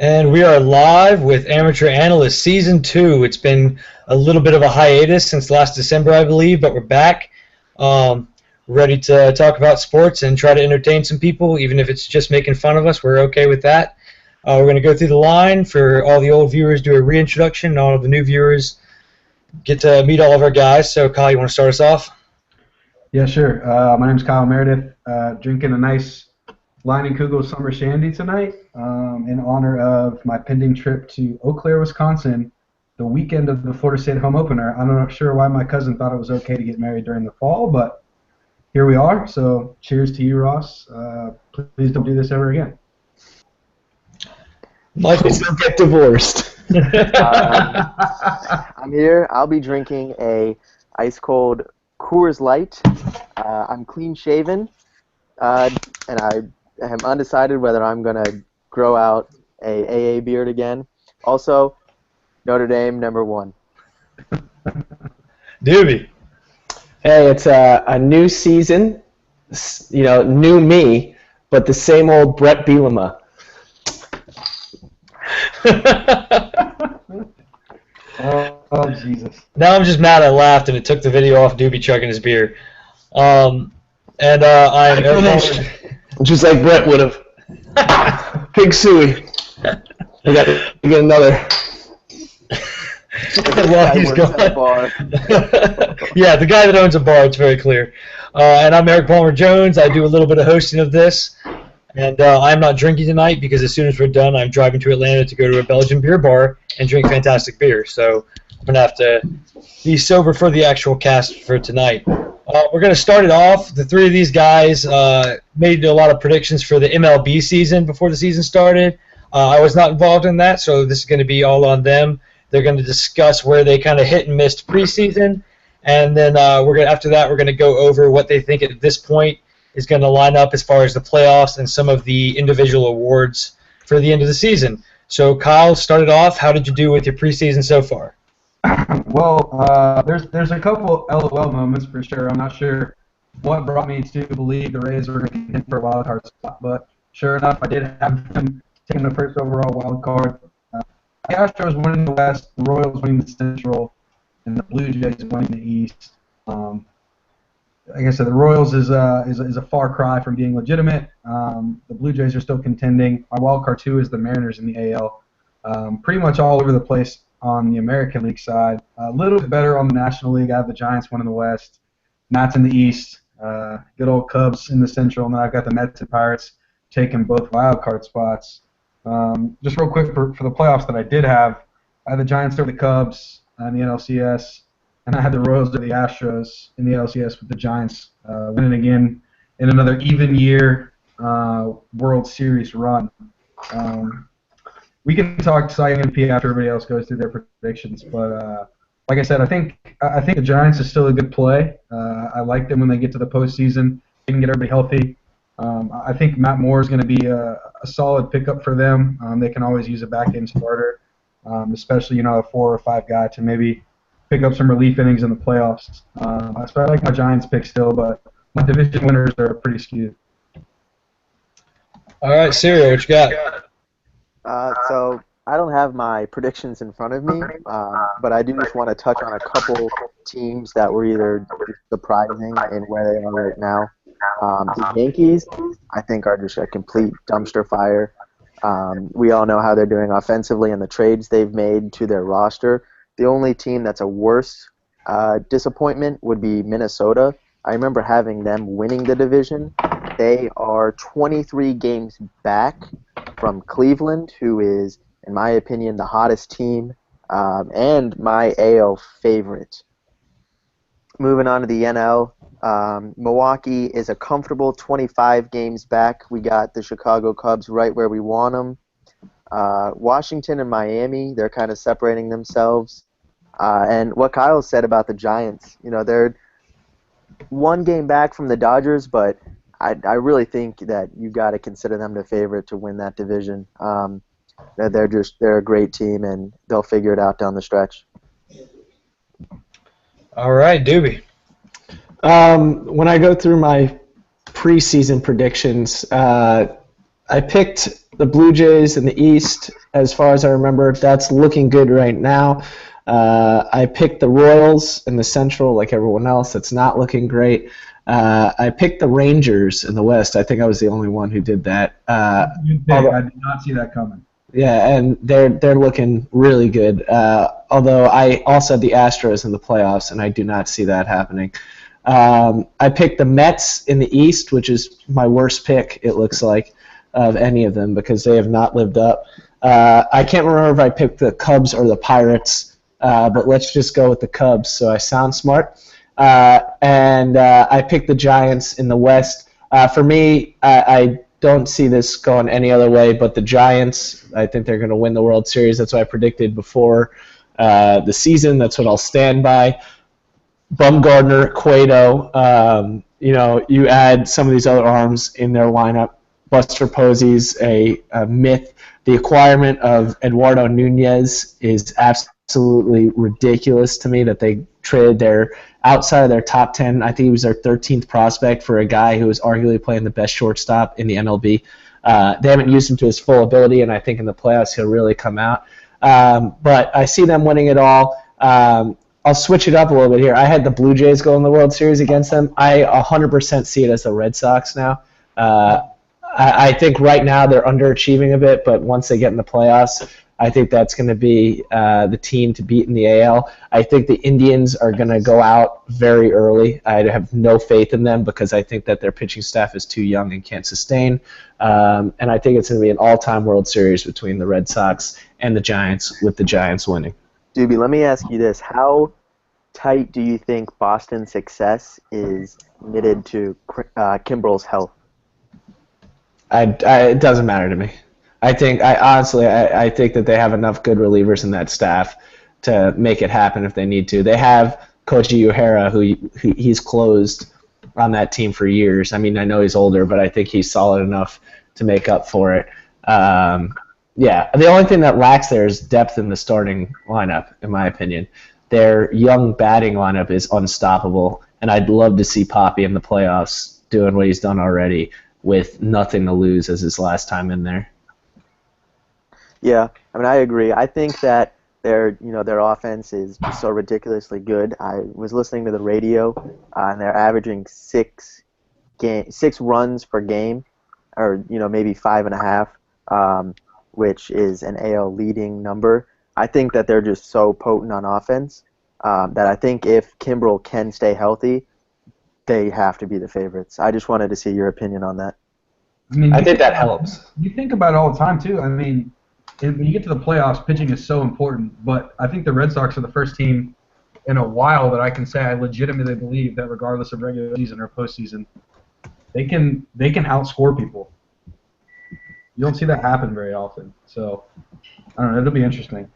And we are live with Amateur Analysts Season 2. It's been a little bit of a hiatus since last December, I believe, but we're back, ready to talk about sports and try to entertain some people, even if it's just making fun of us. We're okay with that. We're going to go through the line for all the old viewers, do a reintroduction, and all of the new viewers get to meet all of our guys. So, Kyle, you want to start us off? Yeah, sure. My name's Kyle Meredith. Drinking a nice Leinenkugel Summer Shandy tonight in honor of my pending trip to Eau Claire, Wisconsin, the weekend of the Florida State home opener. I'm not sure why my cousin thought it was okay to get married during the fall, but here we are. So cheers to you, Ross. Please don't do this ever again. Michael, Please don't get divorced. I'm here. I'll be drinking a ice-cold Coors Light. I'm clean-shaven, and I am undecided whether I'm going to grow out a AA beard again. Also, Notre Dame #1. Doobie. Hey, it's a new season, new me, but the same old Brett Bielema. Oh, Jesus. Now I'm just mad I laughed and it took the video off Doobie chugging his beer. I am finished, just like Brett would have. Pig suey. We got to get another. Well, he's gone. Yeah, the guy that owns a bar, it's very clear. And I'm Eric Palmer Jones. I do a little bit of hosting of this. And I'm not drinking tonight because as soon as we're done, I'm driving to Atlanta to go to a Belgian beer bar and drink fantastic beer. So I'm going to have to be sober for the actual cast for tonight. We're going to start it off. The three of these guys made a lot of predictions for the MLB season before the season started. I was not involved in that, so this is going to be all on them. They're going to discuss where they kind of hit and missed preseason. And then after that, we're going to go over what they think at this point is going to line up as far as the playoffs and some of the individual awards for the end of the season. So, Kyle, started off. How did you do with your preseason so far? Well, there's a couple LOL moments for sure. I'm not sure what brought me to believe the Rays were going to contend for a wild card spot, but sure enough, I did have them taking the first overall wild card. The Astros winning the West, the Royals winning the Central, and the Blue Jays winning the East. Like I said, the Royals is a far cry from being legitimate. The Blue Jays are still contending. My wild card 2 is the Mariners in the AL. Pretty much all over the place on the American League side. A little bit better on the National League. I have the Giants winning the West, Nats in the East, good old Cubs in the Central, and then I've got the Mets and Pirates taking both wild card spots. Just real quick for the playoffs that I did have, I had the Giants over the Cubs in the NLCS, and I had the Royals over the Astros in the NLCS with the Giants winning again in another even year World Series run. We can talk Cy Young MVP after everybody else goes through their predictions, but like I said, I think the Giants is still a good play. I like them when they get to the postseason. They can get everybody healthy. I think Matt Moore is going to be a solid pickup for them. They can always use a back-end starter, especially a 4 or 5 guy to maybe pick up some relief innings in the playoffs. So I like my Giants pick still, but my division winners are pretty skewed. All right, Serial, what you got? So I don't have my predictions in front of me, but I do just want to touch on a couple teams that were either surprising in where they are right now. The Yankees, I think, are just a complete dumpster fire. We all know how they're doing offensively and the trades they've made to their roster. The only team that's a worse disappointment would be Minnesota. I remember having them winning the division. They are 23 games back from Cleveland, who is, in my opinion, the hottest team and my AL favorite. Moving on to the NL, Milwaukee is a comfortable 25 games back. We got the Chicago Cubs right where we want them. Washington and Miami, they're kind of separating themselves. And what Kyle said about the Giants, they're 1 game back from the Dodgers, but I really think that you got to consider them the favorite to win that division. They're a great team, and they'll figure it out down the stretch. All right, Doobie. When I go through my preseason predictions, I picked the Blue Jays in the East, as far as I remember. That's looking good right now. I picked the Royals in the Central, like everyone else. That's not looking great. I picked the Rangers in the West. I think I was the only one who did that. Good pick. I did not see that coming. Yeah, and they're looking really good. Although I also had the Astros in the playoffs, and I do not see that happening. I picked the Mets in the East, which is my worst pick, it looks like, of any of them because they have not lived up. I can't remember if I picked the Cubs or the Pirates, but let's just go with the Cubs so I sound smart. And I picked the Giants in the West. For me, I don't see this going any other way but the Giants. I think they're going to win the World Series. That's what I predicted before the season. That's what I'll stand by. Bumgarner, Cueto, you add some of these other arms in their lineup. Buster Posey's a myth. The acquirement of Eduardo Nunez is absolutely ridiculous to me that they traded their outside of their top 10. I think he was their 13th prospect for a guy who was arguably playing the best shortstop in the MLB. They haven't used him to his full ability, and I think in the playoffs he'll really come out. But I see them winning it all. I'll switch it up a little bit here. I had the Blue Jays go in the World Series against them. I 100% see it as the Red Sox now. I think right now they're underachieving a bit, but once they get in the playoffs, I think that's going to be the team to beat in the AL. I think the Indians are going to go out very early. I have no faith in them because I think that their pitching staff is too young and can't sustain. And I think it's going to be an all-time World Series between the Red Sox and the Giants, with the Giants winning. Doobie, let me ask you this. How tight do you think Boston's success is knitted to Kimbrel's health? It doesn't matter to me. I think I think that they have enough good relievers in that staff to make it happen if they need to. They have Koji Uehara, who he's closed on that team for years. I mean, I know he's older, but I think he's solid enough to make up for it. Yeah, the only thing that lacks there is depth in the starting lineup, in my opinion. Their young batting lineup is unstoppable, and I'd love to see Poppy in the playoffs doing what he's done already with nothing to lose as his last time in there. Yeah, I mean, I agree. I think that their offense is just so ridiculously good. I was listening to the radio, and they're averaging six runs per game, or maybe 5.5, which is an AL leading number. I think that they're just so potent on offense that I think if Kimbrel can stay healthy, they have to be the favorites. I just wanted to see your opinion on that. I mean, I think that helps. You think about it all the time too. I mean, when you get to the playoffs, pitching is so important. But I think the Red Sox are the first team in a while that I can say I legitimately believe that regardless of regular season or postseason, they can outscore people. You don't see that happen very often. So I don't know. It'll be interesting.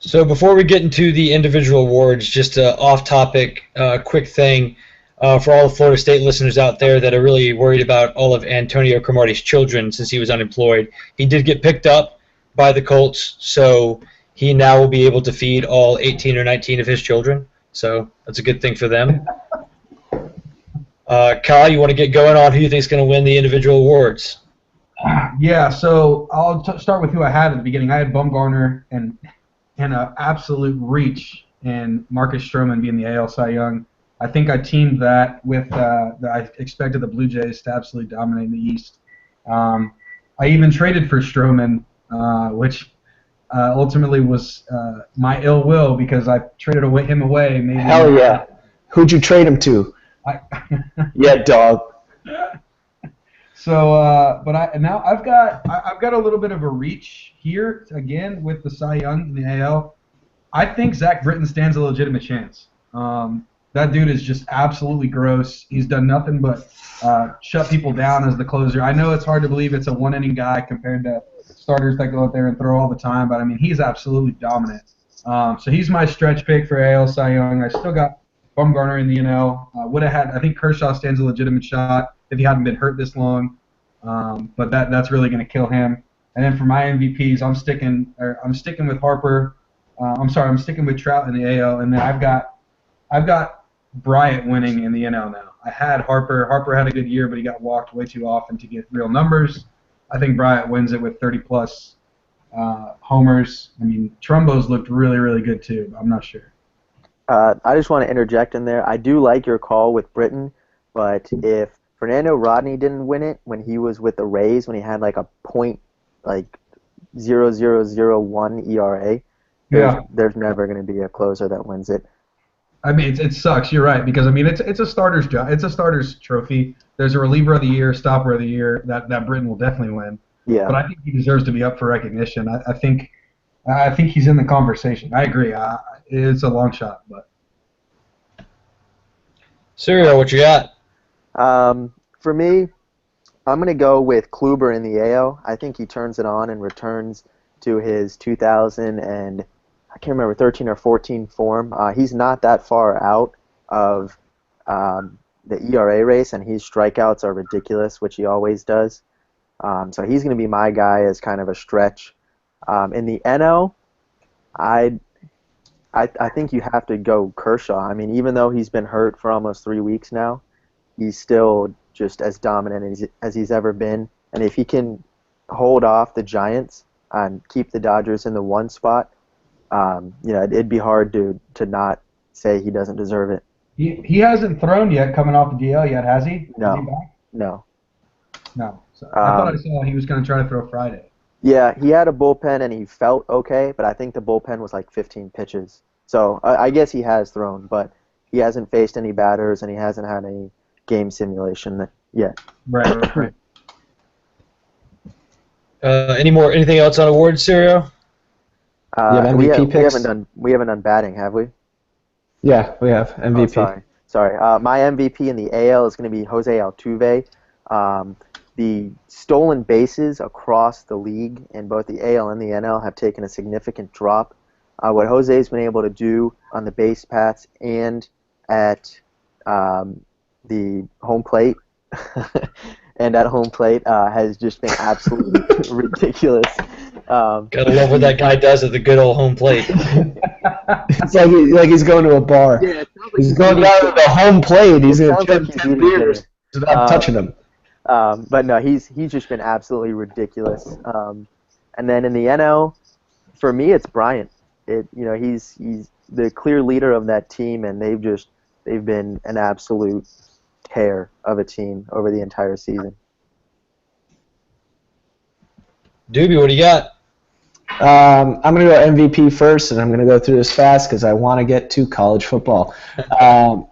So before we get into the individual awards, just an off-topic, quick thing for all the Florida State listeners out there that are really worried about all of Antonio Cromartie's children since he was unemployed. He did get picked up by the Colts, so he now will be able to feed all 18 or 19 of his children. So that's a good thing for them. Kyle, you want to get going on who you think is going to win the individual awards? Yeah, so I'll start with who I had at the beginning. I had Bumgarner and an absolute reach in Marcus Stroman being the AL Cy Young. I think I teamed that with I expected the Blue Jays to absolutely dominate the East. I even traded for Stroman, which ultimately was my ill will because I traded him away. Maybe. Hell yeah! Who'd you trade him to? Yeah, dog. So, but I've got a little bit of a reach here again with the Cy Young in the AL. I think Zach Britton stands a legitimate chance. That dude is just absolutely gross. He's done nothing but shut people down as the closer. I know it's hard to believe it's a one-inning guy compared to starters that go out there and throw all the time, but I mean he's absolutely dominant. So he's my stretch pick for AL Cy Young. I still got Bumgarner in the NL. I think Kershaw stands a legitimate shot if he hadn't been hurt this long. But that's really going to kill him. And then for my MVPs, I'm sticking with Harper. I'm sticking with Trout in the AL, and then I've got Bryant winning in the NL now. I had Harper. Harper had a good year, but he got walked way too often to get real numbers. I think Bryant wins it with 30-plus homers. I mean, Trumbo's looked really, really good, too. I'm not sure. I just want to interject in there. I do like your call with Britain, but if Fernando Rodney didn't win it when he was with the Rays, when he had like a point, like 0.0001 ERA, there's never going to be a closer that wins it. I mean, it sucks. You're right, because I mean, it's a starter's job. It's a starter's trophy. There's a reliever of the year, stopper of the year that Britain will definitely win. Yeah. But I think he deserves to be up for recognition. I think he's in the conversation. I agree. It's a long shot, but. Serial, what you got? For me, I'm going to go with Kluber in the AL. I think he turns it on and returns to his 2000 and I can't remember 13 or 14 form. He's not that far out of the ERA race, and his strikeouts are ridiculous, which he always does. So he's going to be my guy as kind of a stretch. In the NL, I think you have to go Kershaw. I mean, even though he's been hurt for almost 3 weeks now, he's still just as dominant as he's ever been. And if he can hold off the Giants and keep the Dodgers in the 1 spot, it'd be hard to not say he doesn't deserve it. He hasn't thrown yet coming off the DL yet, has he? No. Is he back? No. No. So I thought I saw he was going to try to throw Friday. Yeah, he had a bullpen and he felt okay, but I think the bullpen was like 15 pitches. So I guess he has thrown, but he hasn't faced any batters and he hasn't had any game simulation yet. Right. Anything else on awards, Serial? We haven't done batting, have we? Yeah, we have MVP. Oh, sorry. My MVP in the AL is going to be Jose Altuve. The stolen bases across the league in both the AL and the NL have taken a significant drop. What Jose's been able to do on the base paths and at the home plate has just been absolutely ridiculous. Gotta love what that guy does at the good old home plate. It's like he's going to a bar. Yeah, he's going down to the home plate. He's going to drink 10 beers without touching him. But no, he's just been absolutely ridiculous. And then in the NL, for me, it's Bryant. He's the clear leader of that team, and they've been an absolute tear of a team over the entire season. Doobie, what do you got? I'm going to go MVP first, and I'm going to go through this fast because I want to get to college football. NL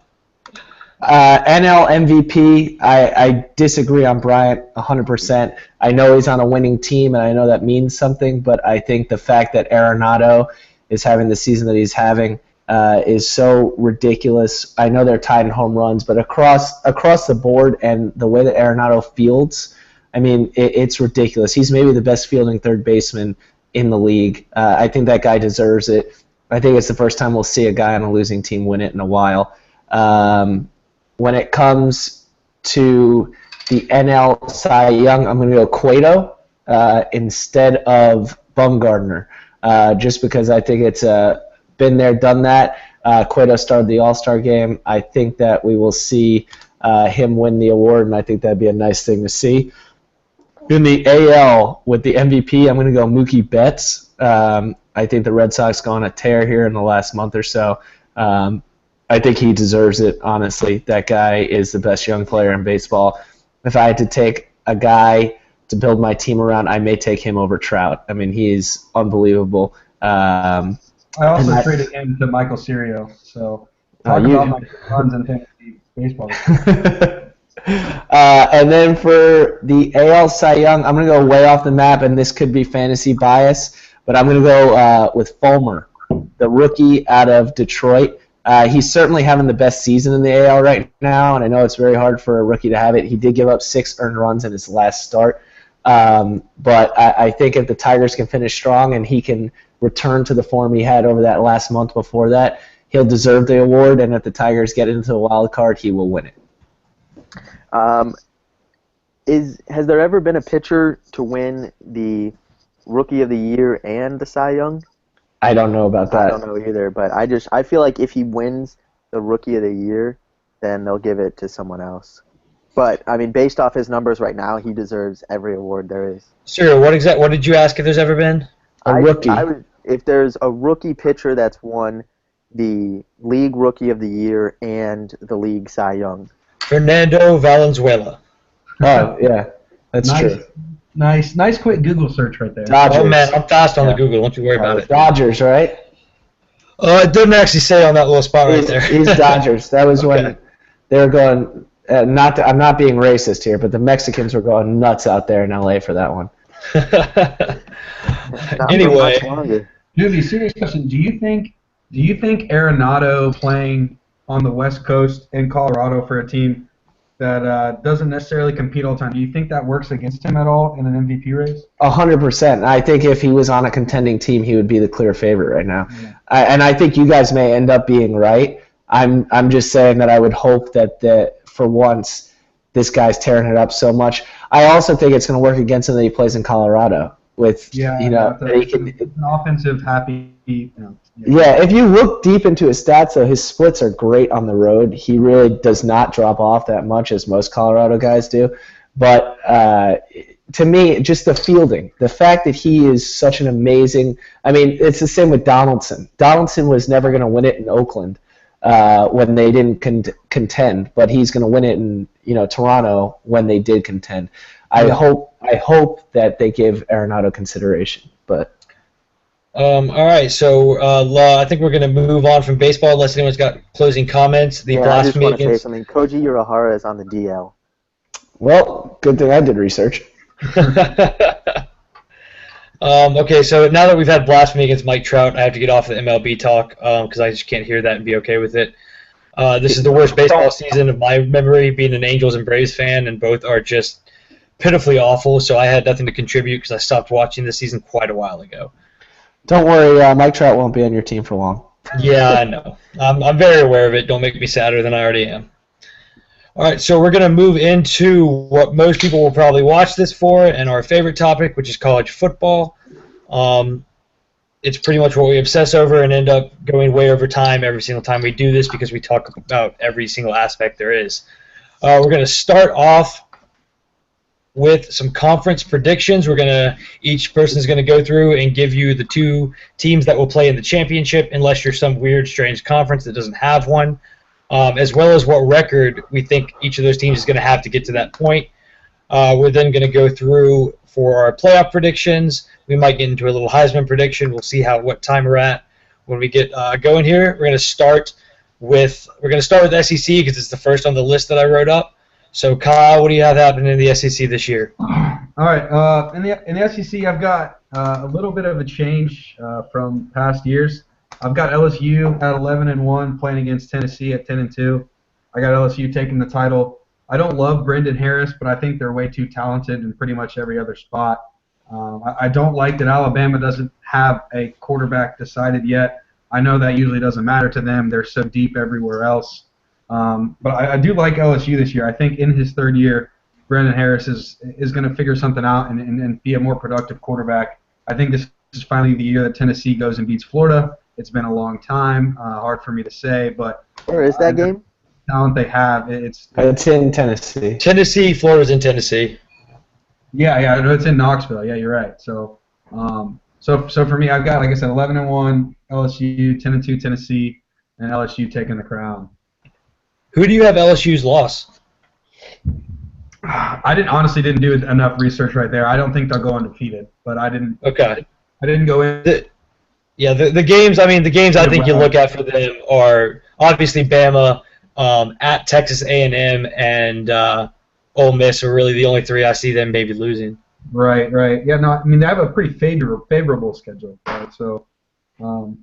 MVP, I disagree on Bryant 100%. I know he's on a winning team, and I know that means something, but I think the fact that Arenado is having the season that he's having is so ridiculous. I know they're tied in home runs, but across the board and the way that Arenado fields, I mean, it's ridiculous. He's maybe the best fielding third baseman in the league. I think that guy deserves it. I think it's the first time we'll see a guy on a losing team win it in a while. When it comes to the NL Cy Young, I'm going to go Cueto instead of Bumgarner, just because I think it's been there, done that. Cueto started the All-Star game. I think that we will see him win the award, and I think that'd be a nice thing to see. In the AL, with the MVP, I'm going to go Mookie Betts. I think the Red Sox go on a tear here in the last month or so. I think he deserves it, honestly. That guy is the best young player in baseball. If I had to take a guy to build my team around, I may take him over Trout. I mean, he's unbelievable. I also traded him to Michael Cirio. So talk about my runs in fantasy baseball. And then for the AL Cy Young, I'm going to go way off the map, and this could be fantasy bias, but I'm going to go with Fulmer, the rookie out of Detroit. He's certainly having the best season in the AL right now, and I know it's very hard for a rookie to have it. He did give up 6 earned runs in his last start. But I think if the Tigers can finish strong and he can return to the form he had over that last month before that, he'll deserve the award, and if the Tigers get into the wild card, he will win it. Has there ever been a pitcher to win the Rookie of the Year and the Cy Young? I don't know about that. I don't know either, but I feel like if he wins the Rookie of the Year, then they'll give it to someone else. But I mean, based off his numbers right now, he deserves every award there is. Sure. What did you ask if there's ever been? A rookie. If there's a rookie pitcher that's won the League Rookie of the Year and the League Cy Young. Fernando Valenzuela. Oh, yeah. That's true. Nice quick Google search right there. Dodgers. Oh, man, I'm fast on the Google. Don't you worry about it. Dodgers, right? It didn't actually say on that little spot right there. He's Dodgers. That was when they were going. I'm not being racist here, but the Mexicans were going nuts out there in LA for that one. Anyway, Doobie, serious question. Do you think Arenado playing on the West Coast in Colorado for a team that doesn't necessarily compete all the time, do you think that works against him at all in an MVP race? 100%. I think if he was on a contending team, he would be the clear favorite right now. Yeah. And I think you guys may end up being right. I'm just saying that I would hope that for once this guy's tearing it up so much. I also think it's going to work against him that he plays in Colorado with that he can. It's an offensive happy. Yeah, if you look deep into his stats, though, his splits are great on the road. He really does not drop off that much as most Colorado guys do. But to me, just the fielding, the fact that he is such an amazing – I mean, it's the same with Donaldson. Donaldson was never going to win it in Oakland when they didn't contend, but he's going to win it in Toronto when they did contend. I hope that they give Arenado consideration, but – all right, so I think we're going to move on from baseball unless anyone's got closing comments. I just want to say something. Koji Urahara is on the DL. Well, good thing I did research. Okay, so now that we've had blasphemy against Mike Trout, I have to get off the MLB talk because I just can't hear that and be okay with it. This is the worst baseball season of my memory, being an Angels and Braves fan, and both are just pitifully awful, so I had nothing to contribute because I stopped watching this season quite a while ago. Don't worry, Mike Trout won't be on your team for long. Yeah, I know. I'm very aware of it. Don't make me sadder than I already am. All right, so we're going to move into what most people will probably watch this for and our favorite topic, which is college football. It's pretty much what we obsess over and end up going way over time every single time we do this because we talk about every single aspect there is. We're going to start off with some conference predictions. Each person's going to go through and give you the two teams that will play in the championship, unless you're some weird, strange conference that doesn't have one, as well as what record we think each of those teams is going to have to get to that point. We're then going to go through for our playoff predictions. We might get into a little Heisman prediction. We'll see what time we're at when we get going here. We're going to start with SEC because it's the first on the list that I wrote up. So, Kyle, what do you have happening in the SEC this year? All right. In the SEC, I've got a little bit of a change from past years. I've got LSU at 11-1 playing against Tennessee at 10-2. I got LSU taking the title. I don't love Brendan Harris, but I think they're way too talented in pretty much every other spot. I don't like that Alabama doesn't have a quarterback decided yet. I know that usually doesn't matter to them. They're so deep everywhere else. But I do like LSU this year. I think in his third year, Brendan Harris is going to figure something out and be a more productive quarterback. I think this is finally the year that Tennessee goes and beats Florida. It's been a long time. Hard for me to say, but where is that game? The talent they have, it's in Tennessee. Florida's in Tennessee. Yeah, it's in Knoxville. Yeah, you're right. So for me, I've got, like I said, 11-1 LSU, 10-2 Tennessee, and LSU taking the crown. Who do you have LSU's loss? I honestly didn't do enough research right there. I don't think they'll go undefeated, but I didn't. Okay. I didn't go in. The games. I mean, the games I think you look at for them are obviously Bama, at Texas A&M, and Ole Miss are really the only three I see them maybe losing. Right. Yeah. No, I mean they have a pretty favorable schedule. Right? So I don't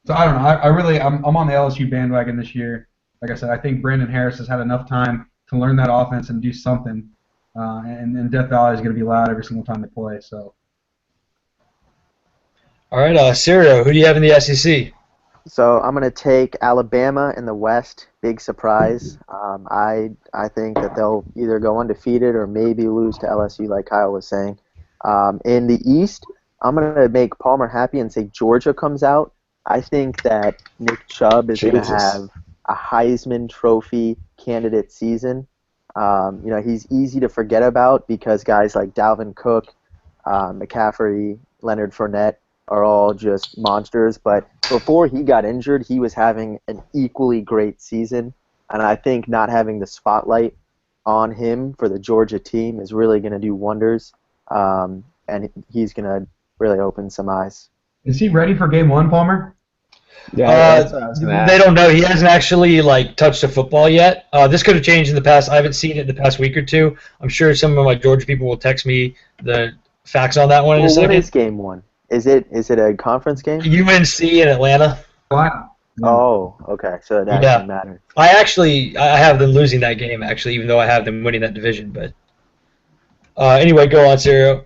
know. I'm on the LSU bandwagon this year. Like I said, I think Brandon Harris has had enough time to learn that offense and do something. And Death Valley is going to be loud every single time they play. So. All right, Sirio, who do you have in the SEC? So I'm going to take Alabama in the West. Big surprise. I think that they'll either go undefeated or maybe lose to LSU, like Kyle was saying. In the East, I'm going to make Palmer happy and say Georgia comes out. I think that Nick Chubb is going to have a Heisman Trophy candidate season. He's easy to forget about because guys like Dalvin Cook, McCaffrey, Leonard Fournette are all just monsters. But before he got injured, he was having an equally great season. And I think not having the spotlight on him for the Georgia team is really going to do wonders. And he's going to really open some eyes. Is he ready for game 1, Palmer? Yeah, that's what I was gonna ask. They don't know. He hasn't actually touched a football yet. This could have changed in the past. I haven't seen it in the past week or two. I'm sure some of my Georgia people will text me the facts on that one in a second. What is game 1? Is it a conference game? UNC in Atlanta. Wow. Oh, okay. So it actually matters. I have them losing that game, actually, even though I have them winning that division. But anyway, go on, Sirio.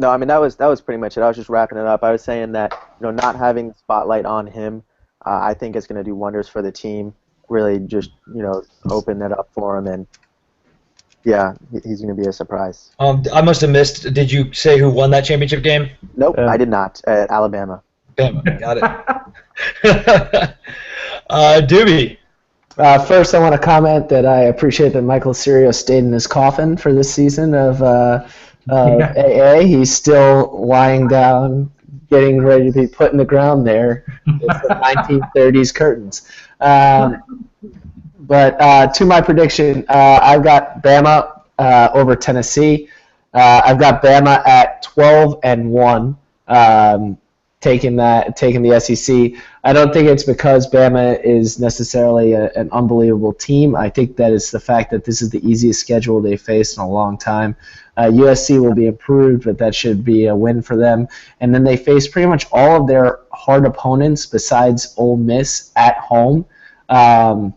No, I mean that was pretty much it. I was just wrapping it up. I was saying that not having the spotlight on him, I think is going to do wonders for the team. Really, just open that up for him, and yeah, he's going to be a surprise. I must have missed. Did you say who won that championship game? Nope, I did not. Alabama. Bama, got it. Doobie. First, I want to comment that I appreciate that Michael Sirio stayed in his coffin for this season of AA. He's still lying down, getting ready to be put in the ground there. It's the 1930s curtains. But to my prediction, I've got Bama over Tennessee. I've got Bama at 12-1. Taking the SEC. I don't think it's because Bama is necessarily an unbelievable team. I think that it's the fact that this is the easiest schedule they faced in a long time. USC will be improved, but that should be a win for them. And then they face pretty much all of their hard opponents besides Ole Miss at home. The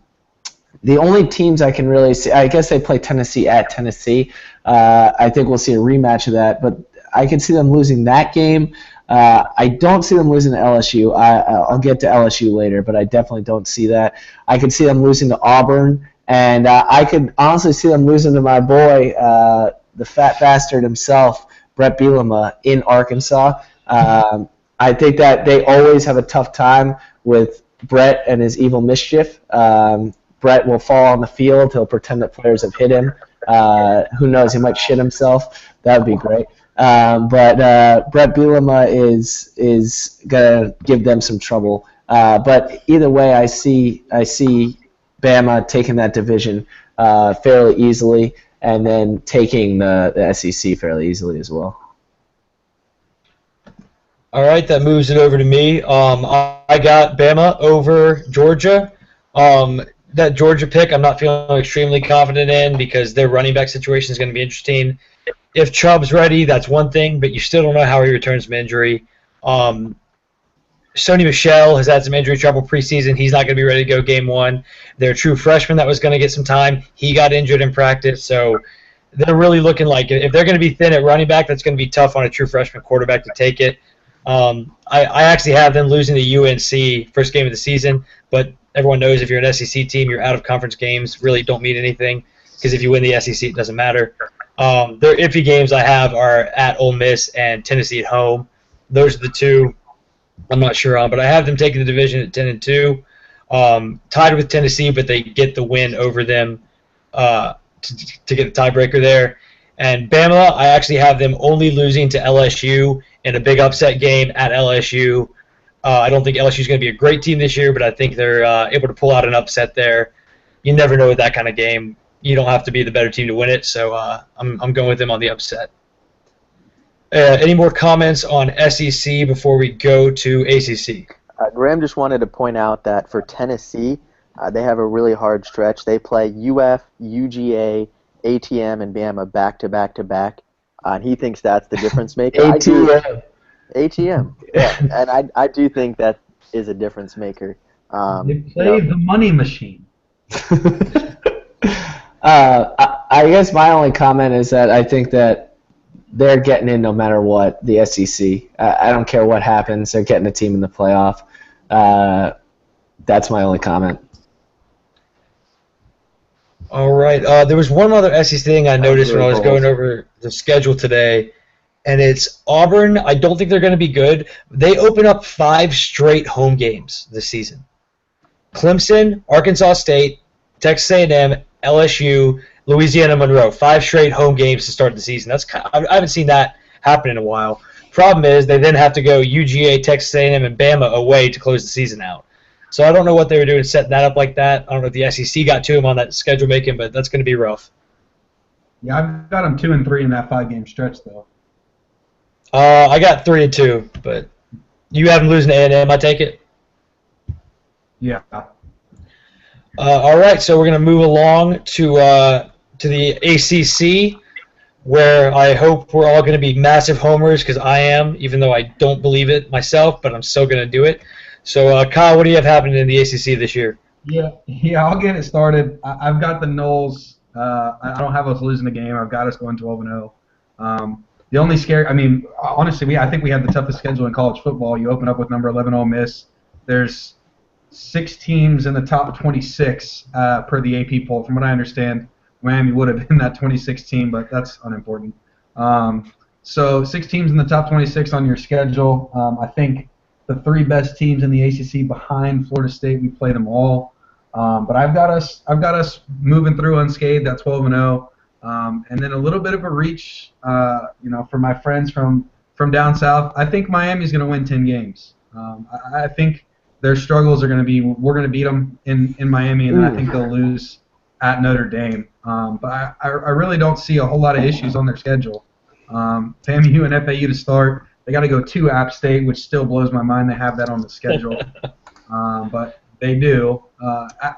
only teams I can really see, I guess they play Tennessee at Tennessee. I think we'll see a rematch of that, but I can see them losing that game. I don't see them losing to LSU. I'll get to LSU later, but I definitely don't see that. I could see them losing to Auburn, and I could honestly see them losing to my boy, the fat bastard himself, Brett Bielema, in Arkansas. I think that they always have a tough time with Brett and his evil mischief. Brett will fall on the field. He'll pretend that players have hit him. Who knows? He might shit himself. That would be great. But Brett Bielema is gonna give them some trouble. But either way, I see Bama taking that division fairly easily, and then taking the SEC fairly easily as well. All right, that moves it over to me. I got Bama over Georgia. That Georgia pick, I'm not feeling extremely confident in because their running back situation is going to be interesting. If Chubb's ready, that's one thing, but you still don't know how he returns from injury. Sony Michel has had some injury trouble preseason. He's not going to be ready to go game 1. Their true freshman that was going to get some time, he got injured in practice. So they're really looking like if they're going to be thin at running back, that's going to be tough on a true freshman quarterback to take it. I actually have them losing to UNC first game of the season, but everyone knows if you're an SEC team, your out-of-conference games really don't mean anything because if you win the SEC, it doesn't matter. Their iffy games I have are at Ole Miss and Tennessee at home. Those are the two I'm not sure on, but I have them taking the division at 10-2, tied with Tennessee, but they get the win over them to get the tiebreaker there. And Bama, I actually have them only losing to LSU in a big upset game at LSU. I don't think LSU is going to be a great team this year, but I think they're able to pull out an upset there. You never know with that kind of game. You don't have to be the better team to win it, so I'm going with them on the upset. Any more comments on SEC before we go to ACC? Graham just wanted to point out that for Tennessee, they have a really hard stretch. They play UF, UGA, ATM, and Bama back-to-back-to-back, and he thinks that's the difference maker. ATM, yeah, and I do think that is a difference maker. They play the money machine. I guess my only comment is that I think that they're getting in no matter what, the SEC. I don't care what happens. They're getting a team in the playoff. That's my only comment. All right. There was one other SEC thing I noticed when I was going over the schedule today, and it's Auburn. I don't think they're going to be good. They open up 5 straight home games this season. Clemson, Arkansas State, Texas A&M, LSU, Louisiana Monroe, 5 straight home games to start the season. I haven't seen that happen in a while. Problem is they then have to go UGA, Texas A&M, and Bama away to close the season out. So I don't know what they were doing setting that up like that. I don't know if the SEC got to them on that schedule making, but that's going to be rough. Yeah, I've got them 2-3 in that 5-game stretch though. I got 3-2, but you have them losing to A&M, I take it? Yeah. All right, so we're going to move along to the ACC, where I hope we're all going to be massive homers, because I am, even though I don't believe it myself, but I'm still going to do it. So, Kyle, what do you have happening in the ACC this year? Yeah, I'll get it started. I've got the Noles. I don't have us losing a game. I've got us going 12-0. The only honestly, I think we have the toughest schedule in college football. You open up with number 11 Ole Miss. There's 6 teams in the top 26 per the AP poll. From what I understand, Miami would have been that 26th team, but that's unimportant. So 6 teams in the top 26 on your schedule. I think the 3 best teams in the ACC behind Florida State, we play them all. But I've got us moving through unscathed at 12-0. And then a little bit of a reach, for my friends from down south. I think Miami's going to win 10 games. I think their struggles are going to be we're going to beat them in Miami, and then I think they'll lose at Notre Dame. But I really don't see a whole lot of issues on their schedule. FAMU and FAU to start. They got to go to App State, which still blows my mind they have that on the schedule. But they do.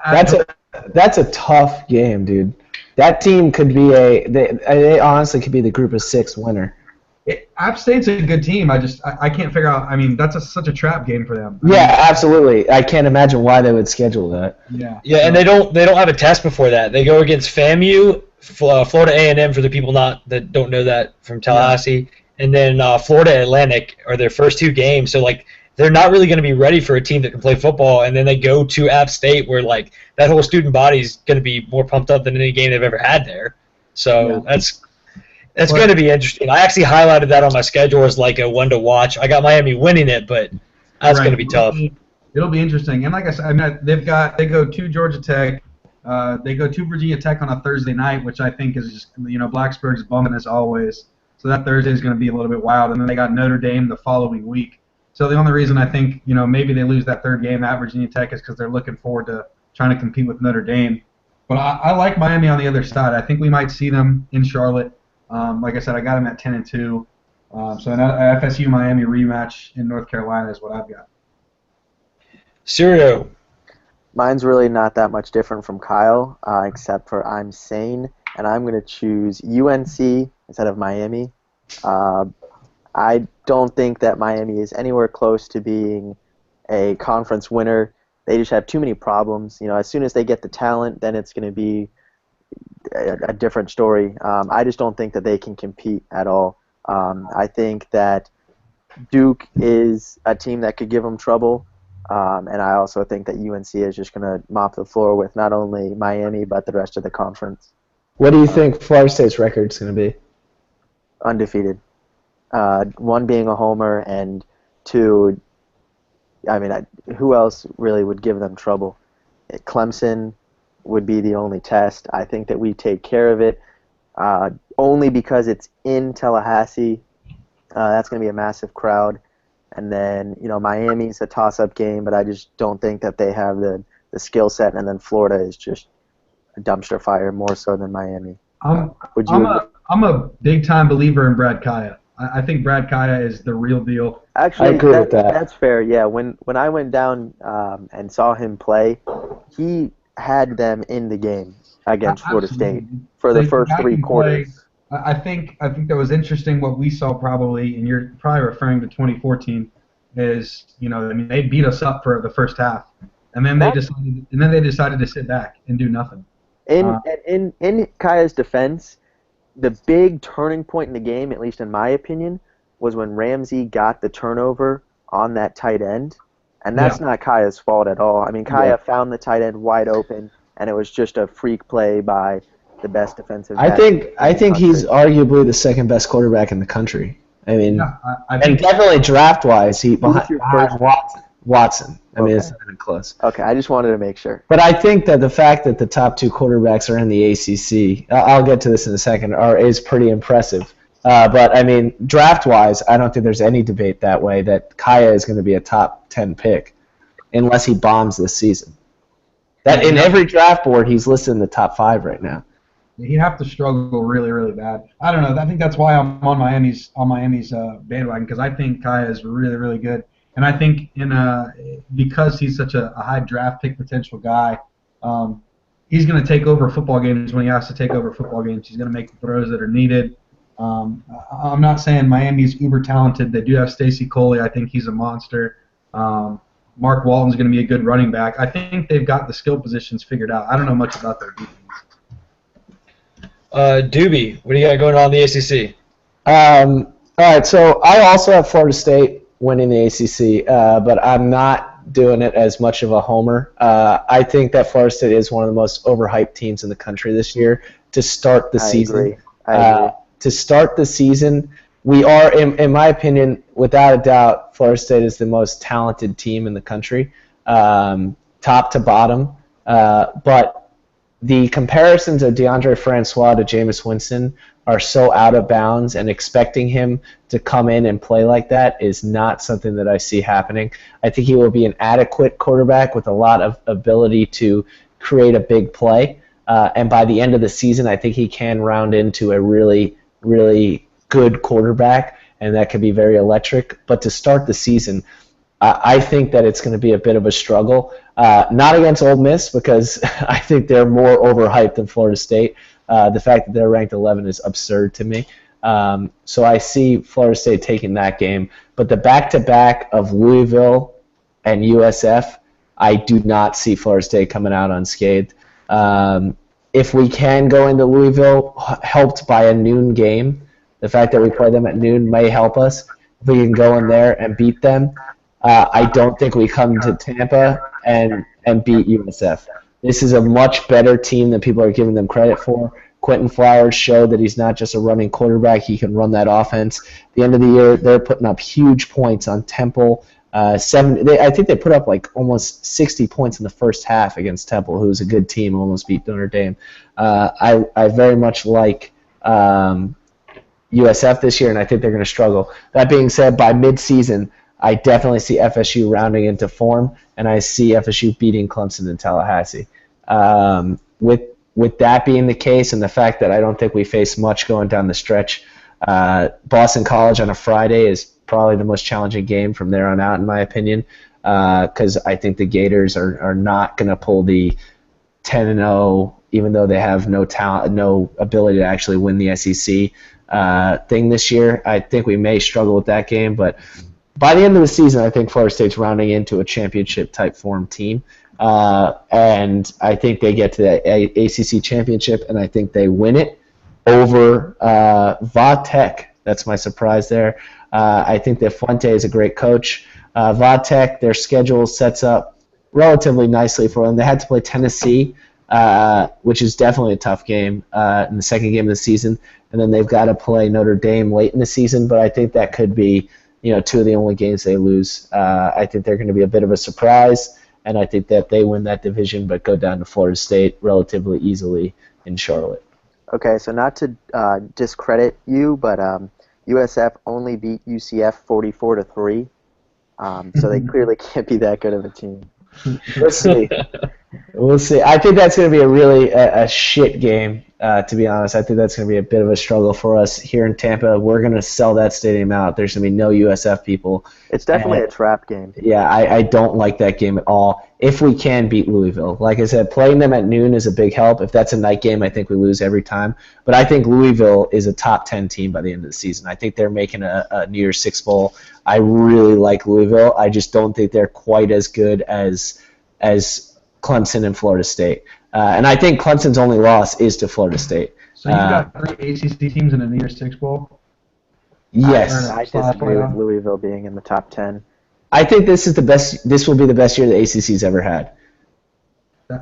That's a tough game, dude. That team could be they honestly could be the Group of 6 winner. App State's a good team. I can't figure out. I mean, that's such a trap game for them. Absolutely. I can't imagine why they would schedule that. Yeah, and they don't have a test before that. They go against FAMU, Florida A&M for the people that don't know that from Tallahassee, and then Florida Atlantic are their first 2 games. So they're not really going to be ready for a team that can play football, and then they go to App State where that whole student body is going to be more pumped up than any game they've ever had there. So that's going to be interesting. I actually highlighted that on my schedule as a one to watch. I got Miami winning it, but that's going to be tough. It'll be interesting. And like I said, they go to Georgia Tech, they go to Virginia Tech on a Thursday night, which I think is just Blacksburg's bumming as always. So that Thursday is going to be a little bit wild. And then they got Notre Dame the following week. So the only reason I think maybe they lose that 3rd game at Virginia Tech is because they're looking forward to trying to compete with Notre Dame. But I like Miami on the other side. I think we might see them in Charlotte. Like I said, I got them at 10-2. So an FSU Miami rematch in North Carolina is what I've got. Sirio. Mine's really not that much different from Kyle, except for I'm sane, and I'm going to choose UNC instead of Miami. I don't think that Miami is anywhere close to being a conference winner. They just have too many problems. As soon as they get the talent, then it's going to be a different story. I just don't think that they can compete at all. I think that Duke is a team that could give them trouble, and I also think that UNC is just going to mop the floor with not only Miami but the rest of the conference. What do you think Florida State's record is going to be? Undefeated. 1 being a homer, and 2, who else really would give them trouble? Clemson would be the only test. I think that we take care of it, only because it's in Tallahassee. That's going to be a massive crowd. And then, Miami's a toss-up game, but I just don't think that they have the skill set. And then Florida is just a dumpster fire more so than Miami. I'm a big-time believer in Brad Kaya. I think Brad Kaya is the real deal. Actually, I agree with that. That's fair, yeah. When I went down and saw him play, he had them in the game against Florida State for the first 3 quarters. I think that was interesting what we saw probably, and you're probably referring to 2014, is they beat us up for the first half, and then they decided to sit back and do nothing. In Kaya's defense, the big turning point in the game, at least in my opinion, was when Ramsey got the turnover on that tight end. And that's not Kaya's fault at all. I mean, Kaya found the tight end wide open, and it was just a freak play by the best defensive back. I think he's arguably the 2nd best quarterback in the country. I mean, I think and definitely draft-wise, behind Watson. Watson. I mean, Okay. it's not even close. Okay, I just wanted to make sure. But I think that the fact that the top two quarterbacks are in the ACC, I'll get to this in a second, is pretty impressive. But, I mean, draft-wise, I don't think there's any debate that way that Kaya is going to be a top 10 pick unless he bombs this season. That in every draft board, he's listed in the top 5 right now. He'd have to struggle really, really bad. I don't know. I think that's why I'm on Miami's bandwagon, because I think Kaya is really, really good. And I think because he's such a high draft pick potential guy, he's going to take over football games when he has to take over football games. He's going to make the throws that are needed. I'm not saying Miami's uber talented. They do have Stacy Coley. I think he's a monster. Mark Walton's going to be a good running back. I think they've got the skill positions figured out. I don't know much about their defense. Doobie, what do you got going on in the ACC? All right, so I also have Florida State winning the ACC, but I'm not doing it as much of a homer. I think that Florida State is one of the most overhyped teams in the country this year to start the season. I agree. To start the season, we are, in my opinion, without a doubt, Florida State is the most talented team in the country, top to bottom. But the comparisons of DeAndre Francois to Jameis Winston are so out of bounds, and expecting him to come in and play like that is not something that I see happening. I think he will be an adequate quarterback with a lot of ability to create a big play. And by the end of the season, I think he can round into a really, really good quarterback, and that could be very electric. But to start the season, I think that it's going to be a bit of a struggle. Not against Ole Miss, because I think they're more overhyped than Florida State. The fact that they're ranked 11 is absurd to me. So I see Florida State taking that game. But the back-to-back of Louisville and USF, I do not see Florida State coming out unscathed. If we can go into Louisville helped by a noon game, the fact that we play them at noon may help us. If we can go in there and beat them, I don't think we come to Tampa and beat USF. This is a much better team than people are giving them credit for. Quentin Flowers showed that he's not just a running quarterback. He can run that offense. At the end of the year, they're putting up huge points on Temple. I think they put up like almost 60 points in the first half against Temple, who's a good team, almost beat Notre Dame. I very much like USF this year, and I think they're going to struggle. That being said, by midseason, I definitely see FSU rounding into form, and I see FSU beating Clemson in Tallahassee. With that being the case, and the fact that I don't think we face much going down the stretch, Boston College on a Friday is probably the most challenging game from there on out, in my opinion, because I think the Gators are not going to pull the 10-0, even though they have no talent, no ability to actually win the SEC thing this year. I think we may struggle with that game, but by the end of the season, I think Florida State's rounding into a championship-type form team. And I think they get to the ACC championship, and I think they win it over Va Tech. That's my surprise there. I think that Fuente is a great coach. Va Tech, their schedule sets up relatively nicely for them. They had to play Tennessee, which is definitely a tough game in the second game of the season, and then they've got to play Notre Dame late in the season, but I think that could be two of the only games they lose. I think they're going to be a bit of a surprise, and I think that they win that division but go down to Florida State relatively easily in Charlotte. Okay, so not to discredit you, but USF only beat UCF 44-3, so they clearly can't be that good of a team. We'll see. We'll see. I think that's going to be a really a shit game, to be honest. I think that's going to be a bit of a struggle for us here in Tampa. We're going to sell that stadium out. There's going to be no USF people. It's definitely a trap game. Yeah, I don't like that game at all. If we can beat Louisville. Like I said, playing them at noon is a big help. If that's a night game, I think we lose every time. But I think Louisville is a top 10 team by the end of the season. I think they're making a New Year's Six Bowl. I really like Louisville. I just don't think they're quite as good as Clemson and Florida State. And I think Clemson's only loss is to Florida State. So you've got 3 ACC teams in the New Year's Six Bowl? Yes. I disagree with Louisville being in the top 10. I think this is the best. This will be the best year the ACC's ever had.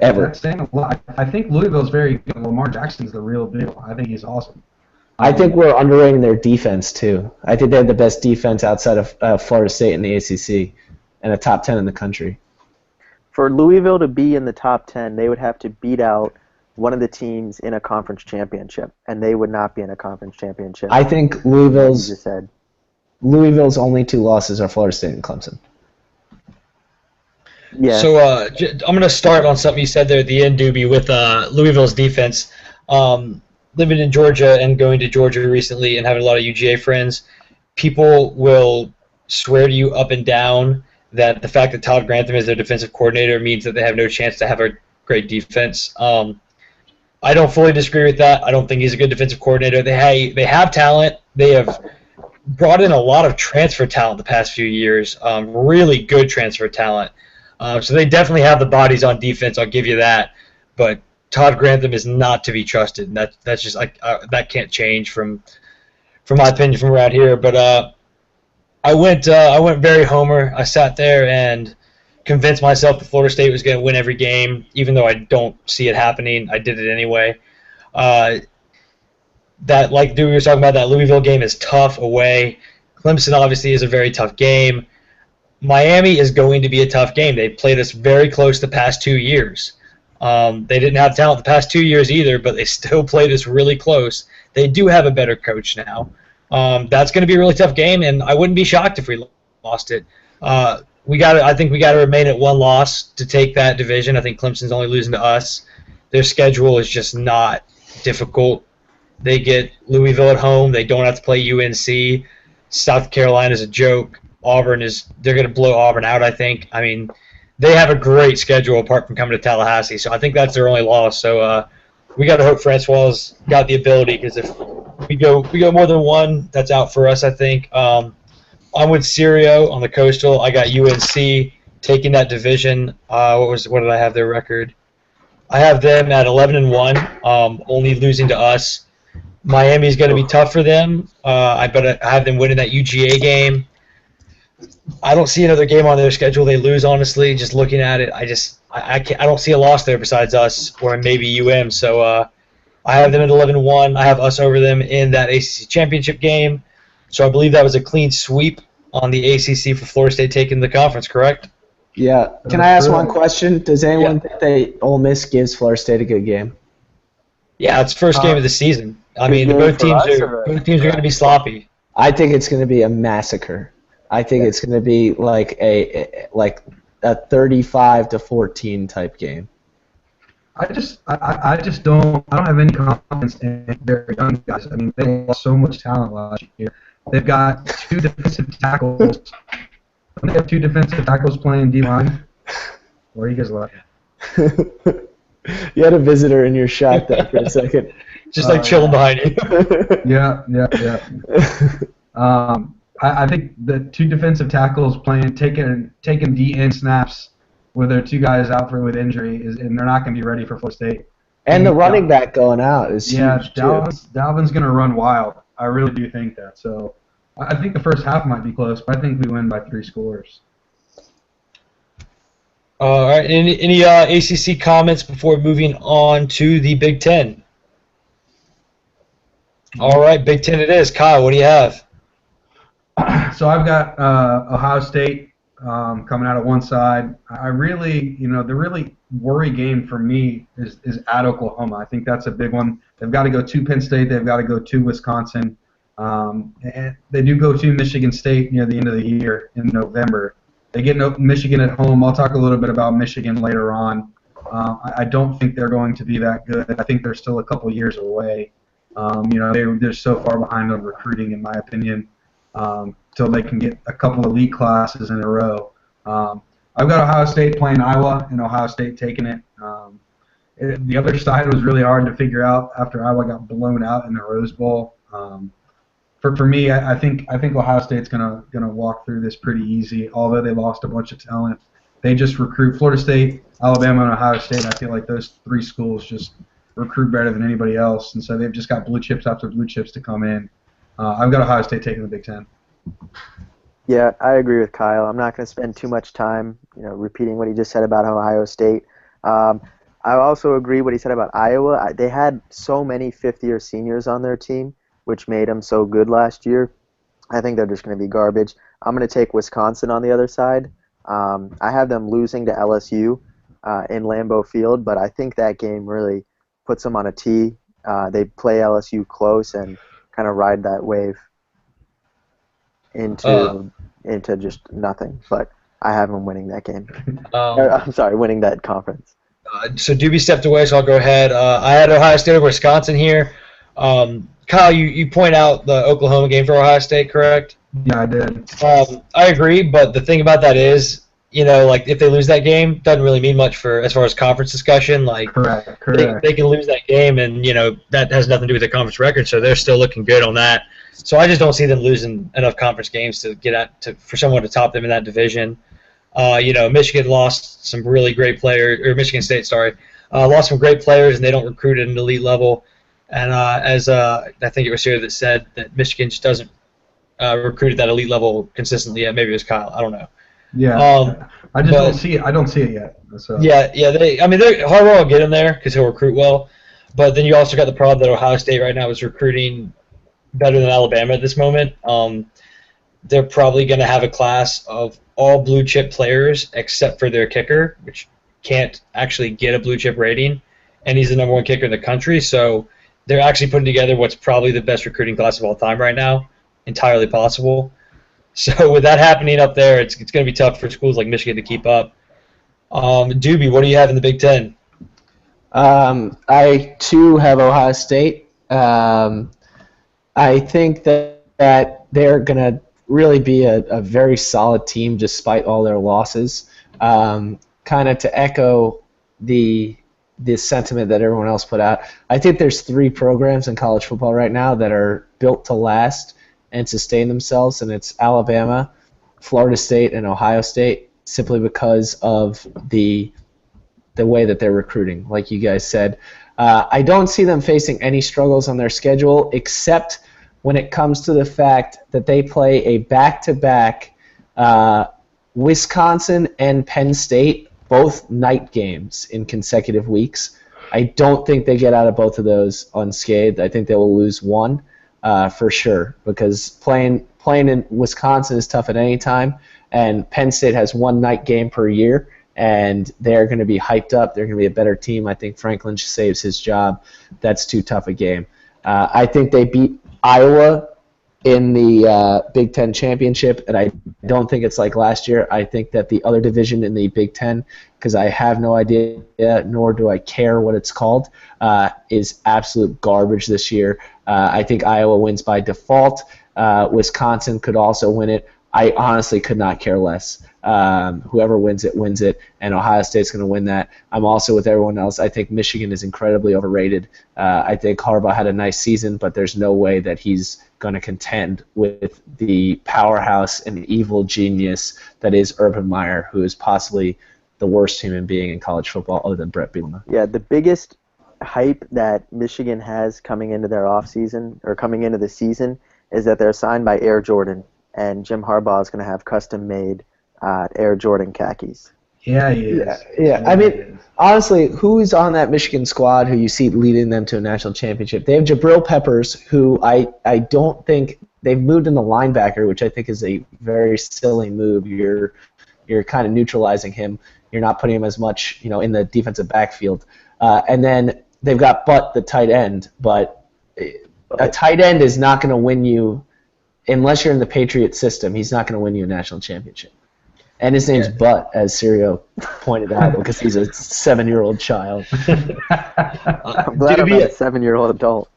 Ever. That's saying a lot. I think Louisville's very good. Lamar Jackson's the real deal. I think he's awesome. I think we're underrating their defense, too. I think they have the best defense outside of Florida State in the ACC. and a top 10 in the country. For Louisville to be in the top 10, they would have to beat out one of the teams in a conference championship, and they would not be in a conference championship. I think You just said. Louisville's only 2 losses are Florida State and Clemson. Yeah. So I'm going to start on something you said there at the end, Doobie, with Louisville's defense. Living in Georgia and going to Georgia recently and having a lot of UGA friends, people will swear to you up and down that the fact that Todd Grantham is their defensive coordinator means that they have no chance to have a great defense. I don't fully disagree with that. I don't think he's a good defensive coordinator. They have talent. They have brought in a lot of transfer talent the past few years, really good transfer talent. So they definitely have the bodies on defense. I'll give you that. But Todd Grantham is not to be trusted. And that's just that can't change from my opinion from around here. But I went very homer. I sat there and convinced myself that Florida State was going to win every game, even though I don't see it happening. I did it anyway. That, like Dewey was talking about, that Louisville game is tough away. Clemson obviously is a very tough game. Miami is going to be a tough game. They played us very close the past 2 years. They didn't have talent the past 2 years either, but they still played us really close. They do have a better coach now. That's going to be a really tough game, and I wouldn't be shocked if we lost it. I think we got to remain at 1 loss to take that division. I think Clemson's only losing to us. Their schedule is just not difficult. They get Louisville at home. They don't have to play UNC. South Carolina's a joke. They're going to blow Auburn out, I think. I mean, they have a great schedule apart from coming to Tallahassee, so I think that's their only loss. So we got to hope Francois got the ability, because if we go more than 1, that's out for us, I think. I'm with Sirio on the Coastal. I got UNC taking that division. What did I have their record? I have them at 11-1, only losing to us. Miami's going to be tough for them. I have them winning that UGA game. I don't see another game on their schedule they lose, honestly. Just looking at it, I don't see a loss there besides us or maybe UM. So I have them at 11-1. I have us over them in that ACC championship game. So I believe that was a clean sweep on the ACC for Florida State taking the conference, correct? Yeah. Can I ask one question? Does anyone think that Ole Miss gives Florida State a good game? Yeah, it's first game of the season. I mean, both teams are going to be sloppy. I think it's going to be a massacre. I think it's going to be like a 35-14 type game. I don't have any confidence in their young guys. I mean, they lost so much talent last year. They've got 2 defensive tackles. Don't they have 2 defensive tackles playing D-line? Where are you guys left? You had a visitor in your shot there for a second. Just chilling behind you. Yeah. I think the 2 defensive tackles taking DN snaps with their 2 guys out with injury, and they're not going to be ready for Florida State. And the running back going out is huge, Dalvin's going to run wild. I really do think that. So I think the first half might be close, but I think we win by 3 scores. All right. Any ACC comments before moving on to the Big Ten? All right, Big Ten it is. Kyle, what do you have? So I've got Ohio State coming out of one side. I really, the really worry game for me is at Oklahoma. I think that's a big one. They've got to go to Penn State. They've got to go to Wisconsin. And they do go to Michigan State near the end of the year in November. They get Michigan at home. I'll talk a little bit about Michigan later on. I don't think they're going to be that good. I think they're still a couple years away. They're so far behind on recruiting, in my opinion, till they can get a couple elite classes in a row. I've got Ohio State playing Iowa, and Ohio State taking it. The other side was really hard to figure out after Iowa got blown out in the Rose Bowl. For me, I think Ohio State's gonna walk through this pretty easy. Although they lost a bunch of talent, they just recruit. Florida State, Alabama, and Ohio State. I feel like those 3 schools just recruit better than anybody else, and so they've just got blue chips after blue chips to come in. I've got Ohio State taking the Big Ten. Yeah, I agree with Kyle. I'm not going to spend too much time, repeating what he just said about Ohio State. I also agree what he said about Iowa. They had so many fifth-year seniors on their team, which made them so good last year. I think they're just going to be garbage. I'm going to take Wisconsin on the other side. I have them losing to LSU in Lambeau Field, but I think that game really puts them on a tee. They play LSU close and kind of ride that wave into just nothing. But I have them winning that game. I'm sorry, winning that conference. So Doobie stepped away, so I'll go ahead. I had Ohio State over Wisconsin here. Kyle, you point out the Oklahoma game for Ohio State, correct? Yeah, I did. I agree, but the thing about that is, like if they lose that game, doesn't really mean much for as far as conference discussion. Like, Correct. They can lose that game, and that has nothing to do with their conference record, so they're still looking good on that. So I just don't see them losing enough conference games to for someone to top them in that division. Michigan lost some really great players, or Michigan State, sorry, lost some great players, and they don't recruit at an elite level. And as I think it was here that said that Michigan just doesn't recruit at that elite level consistently yet. Maybe it was Kyle. I don't know. Yeah, I just don't see it. I don't see it yet. So. Yeah. Harbaugh will get him there because he'll recruit well. But then you also got the problem that Ohio State right now is recruiting better than Alabama at this moment. They're probably going to have a class of all blue chip players except for their kicker, which can't actually get a blue chip rating, and he's the number one kicker in the country. So they're actually putting together what's probably the best recruiting class of all time right now. Entirely possible. So with that happening up there, it's going to be tough for schools like Michigan to keep up. Doobie, what do you have in the Big Ten? I too have Ohio State. I think that they're going to really be a very solid team despite all their losses. Kind of to echo the sentiment that everyone else put out, I think there's 3 programs in college football right now that are built to last and sustain themselves, and it's Alabama, Florida State, and Ohio State, simply because of the way that they're recruiting, like you guys said. I don't see them facing any struggles on their schedule, except when it comes to the fact that they play a back-to-back Wisconsin and Penn State, both night games in consecutive weeks. I don't think they get out of both of those unscathed. I think they will lose one. For sure, because playing in Wisconsin is tough at any time, and Penn State has one night game per year, and they're going to be hyped up. They're going to be a better team. I think Franklin saves his job. That's too tough a game. I think they beat Iowa in the Big Ten championship, and I don't think it's like last year. I think that the other division in the Big Ten, because I have no idea, nor do I care what it's called, is absolute garbage this year. I think Iowa wins by default. Wisconsin could also win it. I honestly could not care less. Whoever wins it, and Ohio State's going to win that. I'm also with everyone else. I think Michigan is incredibly overrated. I think Harbaugh had a nice season, but there's no way that he's going to contend with the powerhouse and evil genius that is Urban Meyer, who is possibly the worst human being in college football other than Brett Bielema. Yeah, the biggest hype that Michigan has coming into their offseason, or coming into the season, is that they're signed by Air Jordan, and Jim Harbaugh is going to have custom-made Air Jordan khakis. Yeah, he is. Yeah. I mean, honestly, who's on that Michigan squad who you see leading them to a national championship? They have Jabril Peppers, who I don't think they've moved in the linebacker, which I think is a very silly move. You're kind of neutralizing him. You're not putting him as much, in the defensive backfield. And then they've got Butt, the tight end, but a tight end is not going to win you unless you're in the Patriot system. He's not going to win you a national championship. And his name's Butt, as Sirio pointed out, because he's a 7-year-old child. I'm glad I'm not a 7-year-old adult.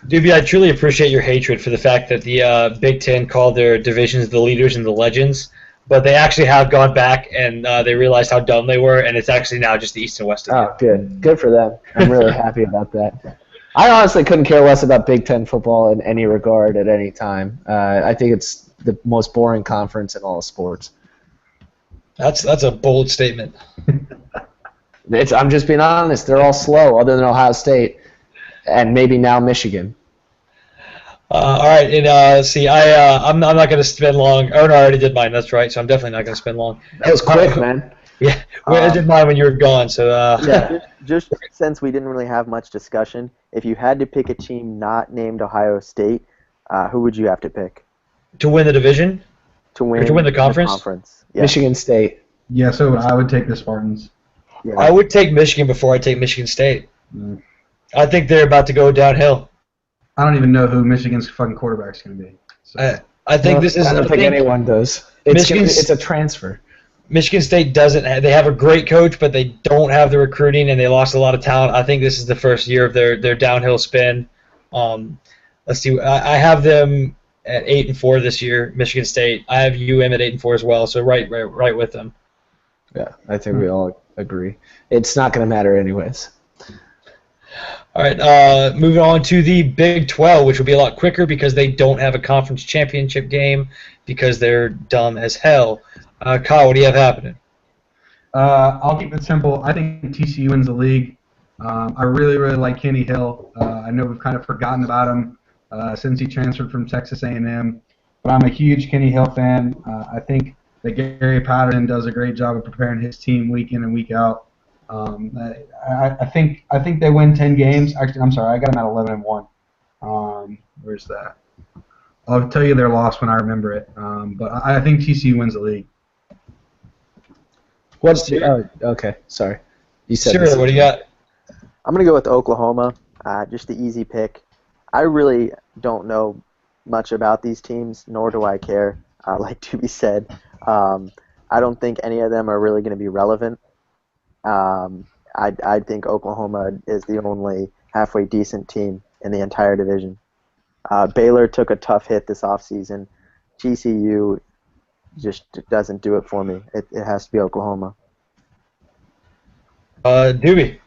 Doobie, I truly appreciate your hatred for the fact that the Big Ten called their divisions the leaders and the legends, but they actually have gone back and they realized how dumb they were, and it's actually now just the East and West. Oh, good. Good for them. I'm really happy about that. I honestly couldn't care less about Big Ten football in any regard at any time. I think it's the most boring conference in all of sports. That's a bold statement. I'm just being honest. They're all slow, other than Ohio State, and maybe now Michigan. All right, and I'm not going to spend long. Oh no, I already did mine. That's right. So I'm definitely not going to spend long. That was quick, man. Yeah, I did mine when you were gone. So yeah, just since we didn't really have much discussion, if you had to pick a team not named Ohio State, who would you have to pick? To win the division? to win the conference? Yeah. Michigan State. Yeah, so I would take the Spartans. Yeah. I would take Michigan before I take Michigan State. Mm. I think they're about to go downhill. I don't even know who Michigan's fucking quarterback's going to be. So. I think this is. I don't think anyone does. It's a transfer. Michigan State doesn't. They have a great coach, but they don't have the recruiting, and they lost a lot of talent. I think this is the first year of their downhill spin. Let's see. I have them at 8-4 this year. Michigan State. I have UM at 8-4 as well. So right with them. Yeah, I think we all agree. It's not going to matter anyways. All right, moving on to the Big 12, which will be a lot quicker because they don't have a conference championship game because they're dumb as hell. Kyle, what do you have happening? I'll keep it simple. I think TCU wins the league. I really, really like Kenny Hill. I know we've kind of forgotten about him since he transferred from Texas A&M, but I'm a huge Kenny Hill fan. I think that Gary Patterson does a great job of preparing his team week in and week out. I think they win 10 games. Actually, I'm sorry, I got them at 11-1. Where's that? I'll tell you their loss when I remember it. But I think TCU wins the league. Okay, sorry. You said Sure, what do you got? I'm going to go with Oklahoma, just the easy pick. I really don't know much about these teams, nor do I care, like Doobie said. I don't think any of them are really going to be relevant. I think Oklahoma is the only halfway decent team in the entire division. Baylor took a tough hit this offseason. TCU just doesn't do it for me. It has to be Oklahoma. Doobie.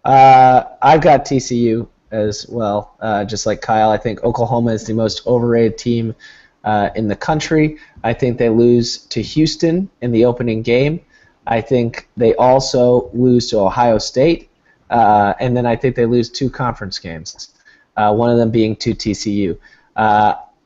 I've got TCU as well, just like Kyle. I think Oklahoma is the most overrated team in the country. I think they lose to Houston in the opening game. I think they also lose to Ohio State, and then I think they lose 2 conference games, one of them being to TCU.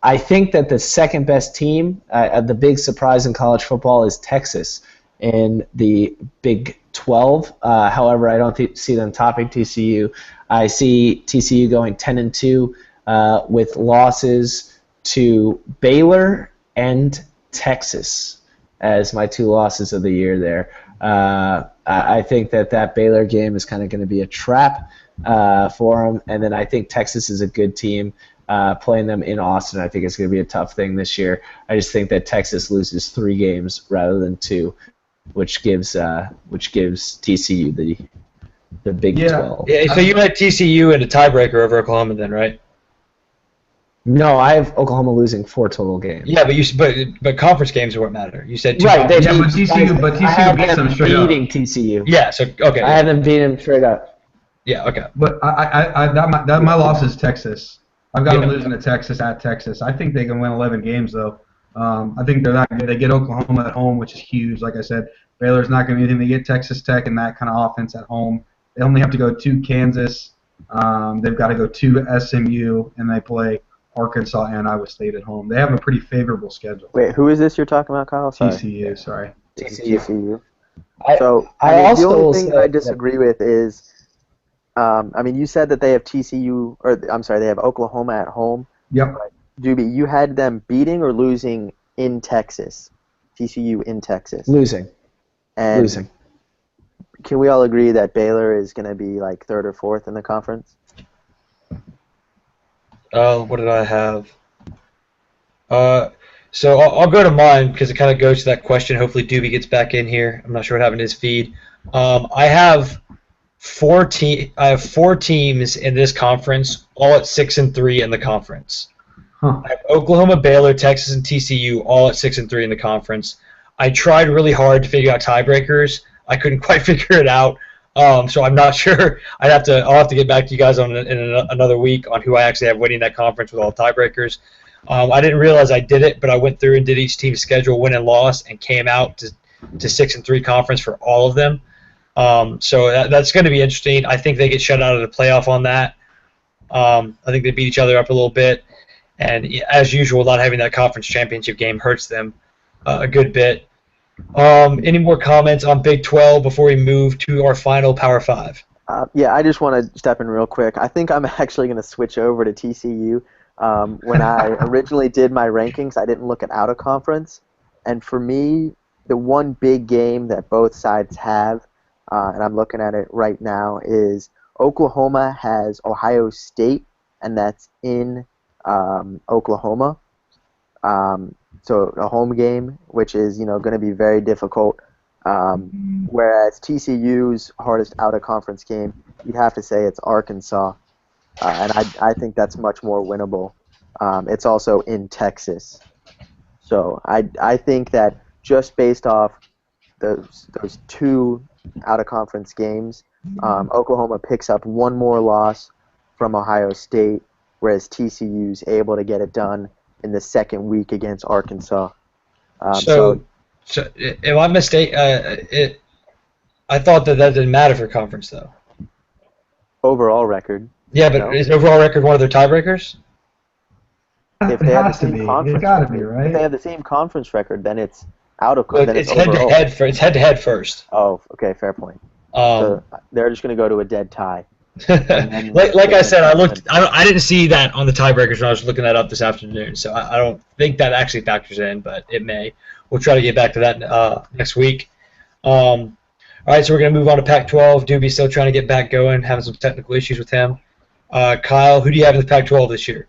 I think that the second best team, the big surprise in college football, is Texas in the Big 12. However, I don't see them topping TCU. I see TCU going 10-2 with losses to Baylor and Texas as my 2 losses of the year there. I think that Baylor game is kind of going to be a trap for them, and then I think Texas is a good team. Playing them in Austin, I think it's going to be a tough thing this year. I just think that Texas loses 3 games rather than 2, which gives TCU the Big 12. Yeah, so you had TCU in a tiebreaker over Oklahoma then, right? No, I have Oklahoma losing 4 total games. Yeah, but conference games are what matter. You said 2 right. conference. Yeah, but TCU beats them straight up. Beating TCU. Yeah, so okay. I have them beating straight up. Yeah, okay. But my loss is Texas. I've got them losing to Texas at Texas. I think they can win 11 games though. I think they're that good. They get Oklahoma at home, which is huge. Like I said, Baylor's not going to do anything. They get Texas Tech and that kind of offense at home. They only have to go to Kansas. They've got to go to SMU, and they play Arkansas and Iowa State at home. They have a pretty favorable schedule. Wait, who is this you're talking about, Kyle? Sorry. TCU, sorry. TCU. The only thing I disagree with is, you said that they have TCU, they have Oklahoma at home. Yep. Doobie, you had them beating or losing in Texas? TCU in Texas. Losing. Can we all agree that Baylor is going to be like 3rd or 4th in the conference? What did I have? So I'll go to mine because it kind of goes to that question. Hopefully Doobie gets back in here. I'm not sure what happened to his feed. I have 4 teams in this conference, all at 6-3 in the conference. Huh. I have Oklahoma, Baylor, Texas, and TCU all at 6-3 in the conference. I tried really hard to figure out tiebreakers. I couldn't quite figure it out. So I'm not sure. I'll have to get back to you guys in another week on who I actually have winning that conference with all tiebreakers. I didn't realize I did it, but I went through and did each team's schedule, win and loss, and came out to 6-3 conference for all of them. So that's going to be interesting. I think they get shut out of the playoff on that. I think they beat each other up a little bit, and as usual, not having that conference championship game hurts them a good bit. Any more comments on Big 12 before we move to our final Power 5? I just want to step in real quick. I think I'm actually going to switch over to TCU. When I originally did my rankings, I didn't look at out of conference, and for me, the one big game that both sides have, and I'm looking at it right now, is Oklahoma has Ohio State, and that's in Oklahoma. So a home game, which is going to be very difficult. Whereas TCU's hardest out of conference game, you'd have to say it's Arkansas, and I think that's much more winnable. It's also in Texas, so I think that just based off those two out of conference games, Oklahoma picks up one more loss from Ohio State, whereas TCU's able to get it done in the second week against Arkansas. So if I'm mistaken, I thought that didn't matter for conference though. Overall record. Yeah, but is overall record one of their tiebreakers? If they have the same conference record, be, right? If they have the same conference record, then it's out of. But it's head to head. It's head to head first. Oh, okay, fair point. So they're just going to go to a dead tie. like I said, I didn't see that on the tiebreakers when I was looking that up this afternoon, so I don't think that actually factors in, but it may. We'll try to get back to that next week. All right, so we're going to move on to Pac-12. Doobie's still trying to get back going, having some technical issues with him. Kyle, who do you have in the Pac-12 this year?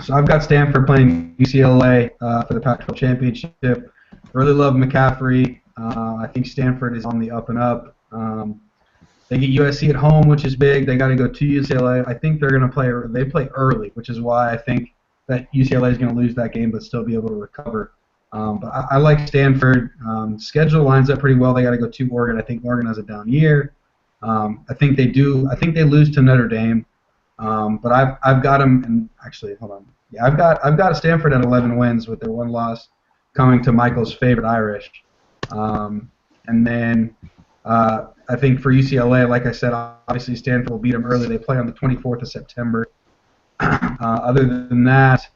So I've got Stanford playing UCLA for the Pac-12 championship. Really love McCaffrey. I think Stanford is on the up and up. They get USC at home, which is big. They got to go to UCLA. I think they're going to play. They play early, which is why I think that UCLA is going to lose that game, but still be able to recover. But I like Stanford. Schedule lines up pretty well. They got to go to Oregon. I think Oregon has a down year. I think they do. I think they lose to Notre Dame. But I've got them. And actually, hold on. Yeah, I've got Stanford at 11 wins with their one loss coming to Michael's favorite Irish. And then I think for UCLA, like I said, obviously Stanford will beat them early. They play on the 24th of September. Other than that,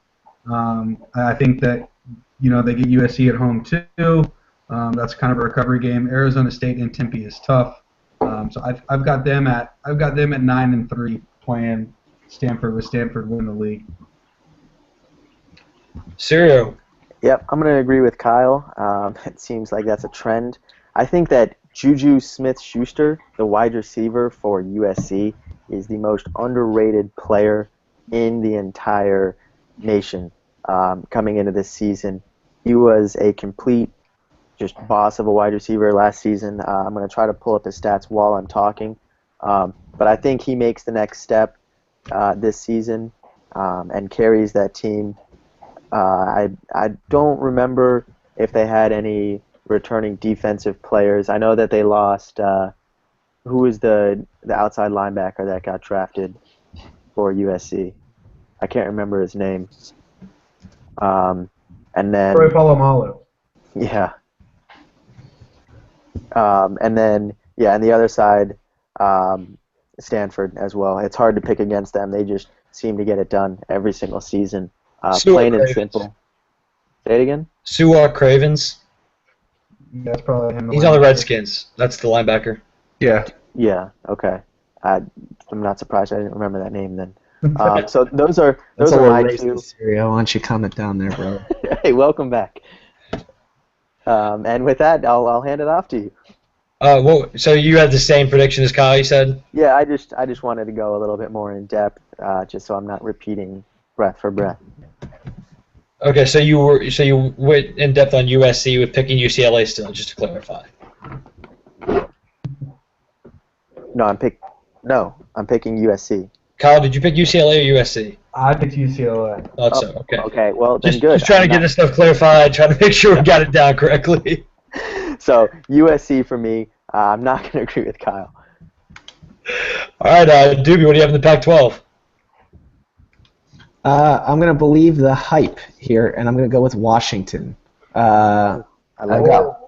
I think that they get USC at home too. That's kind of a recovery game. Arizona State and Tempe is tough. So I've got them at 9-3 playing Stanford with Stanford win the league. Serio. Yep, I'm going to agree with Kyle. It seems like that's a trend. I think that Juju Smith-Schuster, the wide receiver for USC, is the most underrated player in the entire nation coming into this season. He was a complete just boss of a wide receiver last season. I'm going to try to pull up his stats while I'm talking. But I think he makes the next step this season and carries that team. I don't remember if they had any returning defensive players. I know that they lost who was the outside linebacker that got drafted for USC. I can't remember his name. And then Troy Polamalu. Yeah. And then on the other side, Stanford as well. It's hard to pick against them. They just seem to get it done every single season. Plain and simple. Say it again? Su'a Cravens. Yeah, that's probably him. He's on the Redskins. That's the linebacker. Yeah. Yeah. Okay. I'm not surprised. I didn't remember that name then. So those are my two. Why don't you comment down there, bro? Hey, welcome back. And with that, I'll hand it off to you. So you had the same prediction as Kyle, you said? Yeah, I just wanted to go a little bit more in depth, just so I'm not repeating breath for breath. Okay, so you went in depth on USC with picking UCLA still, just to clarify. No, I'm picking USC. Kyle, did you pick UCLA or USC? I picked UCLA. Thought so. Okay. Okay. Well, then good. Just trying to get this stuff clarified, trying to make sure we got it down correctly. So USC for me. I'm not going to agree with Kyle. All right, Doobie, what do you have in the Pac-12? I'm going to believe the hype here, and I'm going to go with Washington. I like that.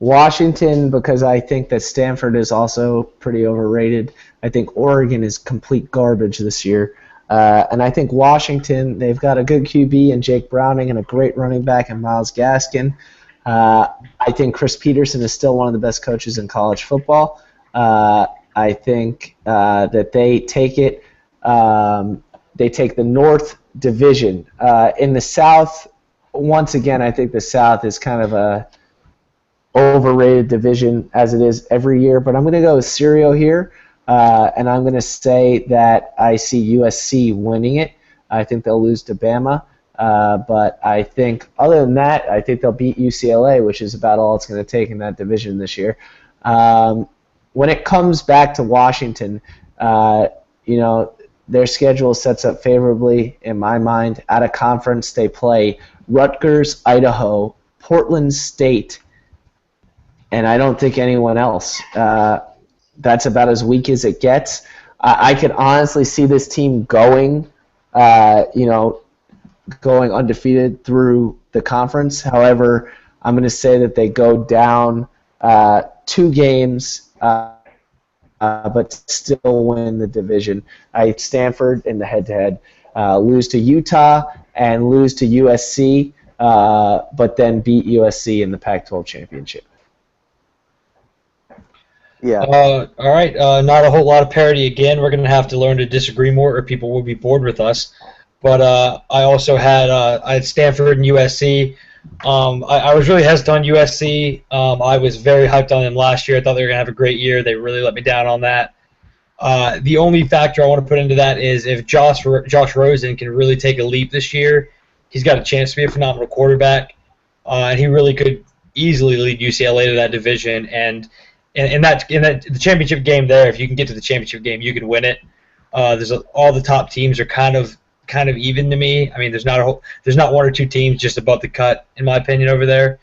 Washington, because I think that Stanford is also pretty overrated. I think Oregon is complete garbage this year. And I think Washington, they've got a good QB in Jake Browning and a great running back in Myles Gaskin. I think Chris Peterson is still one of the best coaches in college football. I think that they take it they take the North Division. In the South, once again, I think the South is kind of a overrated division as it is every year, but I'm going to go with Cereal here, and I'm going to say that I see USC winning it. I think they'll lose to Bama, but I think other than that, I think they'll beat UCLA, which is about all it's going to take in that division this year. When it comes back to Washington, their schedule sets up favorably in my mind. Out of conference, they play Rutgers, Idaho, Portland State, and I don't think anyone else. That's about as weak as it gets. I could honestly see this team going undefeated through the conference. However, I'm going to say that they go down 2 games, but still win the division. Stanford in the head-to-head, lose to Utah and lose to USC, but then beat USC in the Pac-12 championship. Yeah. All right. Not a whole lot of parity again. We're going to have to learn to disagree more, or people will be bored with us. But I also had Stanford and USC. I was really hesitant on USC. I was very hyped on them last year. I thought they were going to have a great year. They really let me down on that. The only factor I want to put into that is if Josh Rosen can really take a leap this year, he's got a chance to be a phenomenal quarterback, and he really could easily lead UCLA to that division. And in the championship game there, if you can get to the championship game, you can win it. All the top teams are kind of even to me. I mean, there's not 1 or 2 teams just above the cut, in my opinion, over there.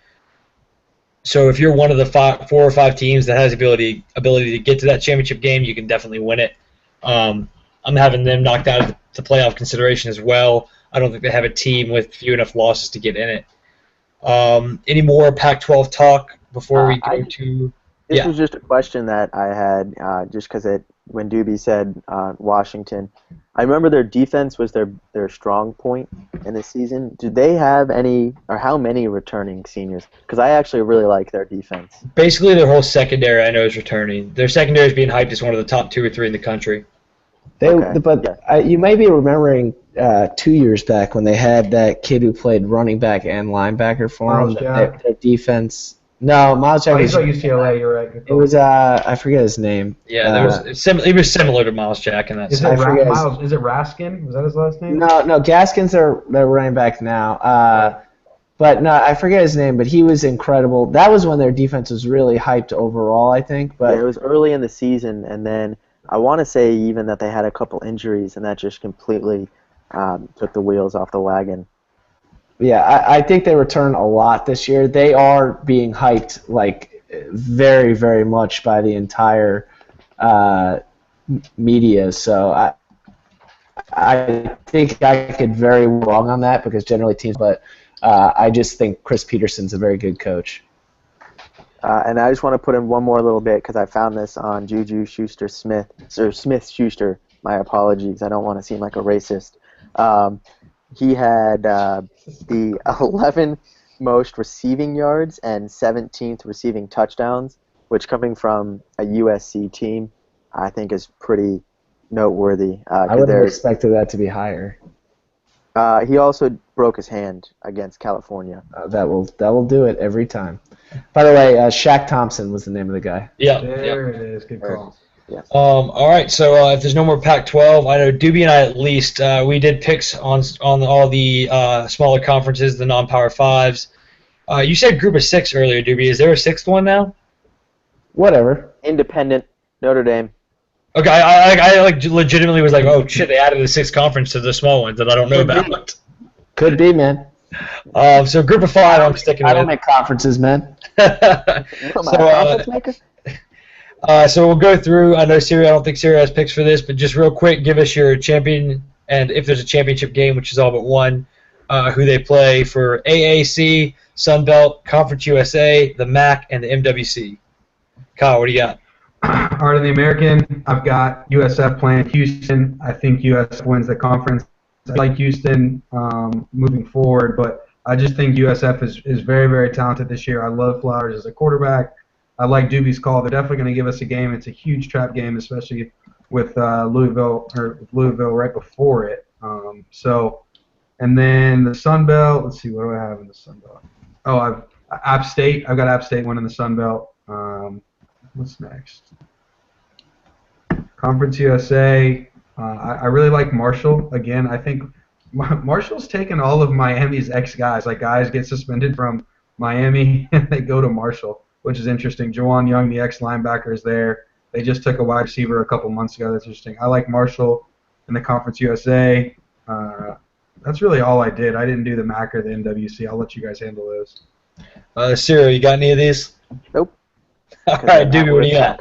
So if you're one of the 4 or 5 teams that has ability to get to that championship game, you can definitely win it. I'm having them knocked out of the playoff consideration as well. I don't think they have a team with few enough losses to get in it. Any more Pac-12 talk before we go to? This was just a question that I had, just because when Doobie said Washington, I remember their defense was their strong point in the season. Do they have any, or how many returning seniors? Because I actually really like their defense. Basically, their whole secondary I know is returning. Their secondary is being hyped as one of the top 2 or 3 in the country. You may be remembering 2 years back when they had that kid who played running back and linebacker for them. Their defense. No, Miles Jack. He's like UCLA. You're right. It was I forget his name. Yeah, he was similar to Miles Jack in that. Is it Raskin? Was that his last name? No, Gaskin's their running back now. But no, I forget his name. But he was incredible. That was when their defense was really hyped overall, I think. But it was early in the season, and then I want to say even that they had a couple injuries, and that just completely took the wheels off the wagon. Yeah, I think they return a lot this year. They are being hyped like very, very much by the entire media. So I think I could very wrong on that because generally teams, but I just think Chris Peterson's a very good coach. And I just want to put in one more little bit because I found this on Juju Schuster-Smith, or Smith-Schuster. My apologies. I don't want to seem like a racist. He had the 11th most receiving yards and 17th receiving touchdowns, which coming from a USC team, I think is pretty noteworthy. I would have expected that to be higher. He also broke his hand against California. That will do it every time. By the way, Shaq Thompson was the name of the guy. Yeah. There it is. Good call. Yeah. All right, so if there's no more Pac-12, I know Doobie and I at least, we did picks on all the smaller conferences, the non-Power 5s. You said group of 6 earlier, Doobie. Is there a 6th one now? Whatever. Independent, Notre Dame. Okay, I legitimately was like, oh shit, they added a 6th conference to the small ones that I don't know about. Could be, man. So group of 5, I'm sticking with. I don't make conferences, man. So we'll go through. I know Siri. I don't think Siri has picks for this, but just real quick, give us your champion, and if there's a championship game, which is all but one, who they play for AAC, Sun Belt, Conference USA, the MAC, and the MWC. Kyle, what do you got? Art of the American. I've got USF playing Houston. I think USF wins the conference. I like Houston moving forward, but I just think USF is very, very talented this year. I love Flowers as a quarterback. I like Doobie's call. They're definitely going to give us a game. It's a huge trap game, especially with Louisville right before it. And then the Sun Belt. Let's see, what do I have in the Sun Belt? Oh, I've App State. I've got App State winning the Sun Belt. What's next? Conference USA. I really like Marshall. Again, I think Marshall's taken all of Miami's ex-guys. Like, guys get suspended from Miami and they go to Marshall, which is interesting. Juwan Young, the ex-linebacker, is there. They just took a wide receiver a couple months ago. That's interesting. I like Marshall in the Conference USA. That's really all I did. I didn't do the MAC or the NWC. I'll let you guys handle those. Cyril, you got any of these? Nope. All right, Doobie, what do you got?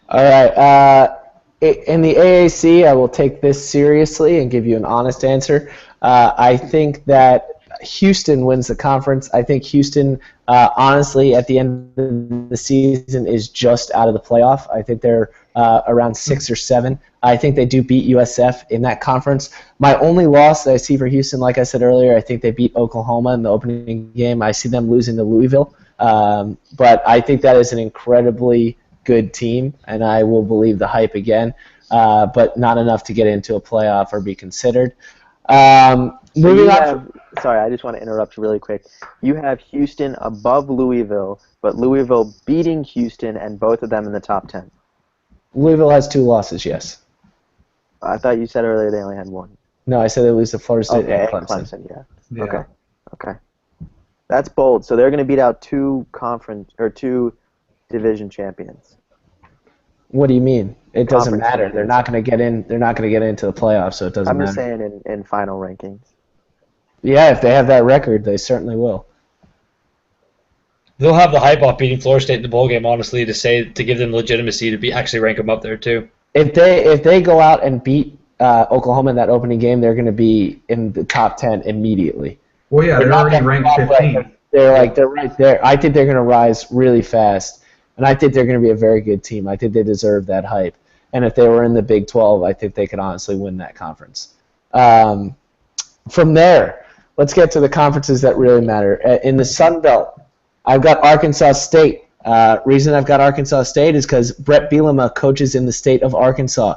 All right. In the AAC, I will take this seriously and give you an honest answer. I think that Houston wins the conference. I think Houston, honestly, at the end of the season is just out of the playoff. I think they're around 6 or 7. I think they do beat USF in that conference. My only loss that I see for Houston, like I said earlier, I think they beat Oklahoma in the opening game. I see them losing to Louisville. But I think that is an incredibly good team, and I will believe the hype again, but not enough to get into a playoff or be considered. Moving on. Sorry, I just want to interrupt really quick. You have Houston above Louisville, but Louisville beating Houston and both of them in the top 10. Louisville has 2 losses, yes. I thought you said earlier they only had 1. No, I said they lose to Florida State and Clemson. Clemson, yeah. Okay. That's bold. So they're going to beat out 2 division champions. What do you mean? It doesn't matter. They're not going to get in. They're not going to get into the playoffs, so it doesn't matter. I'm just saying in final rankings. Yeah, if they have that record, they certainly will. They'll have the hype off beating Florida State in the bowl game, honestly, to give them legitimacy to actually rank them up there too. If they go out and beat Oklahoma in that opening game, they're going to be in the top 10 immediately. Well, yeah, they're already ranked 15. They're right there. I think they're going to rise really fast, and I think they're going to be a very good team. I think they deserve that hype. And if they were in the Big 12, I think they could honestly win that conference. From there, let's get to the conferences that really matter. In the Sun Belt, I've got Arkansas State. Reason I've got Arkansas State is because Brett Bielema coaches in the state of Arkansas.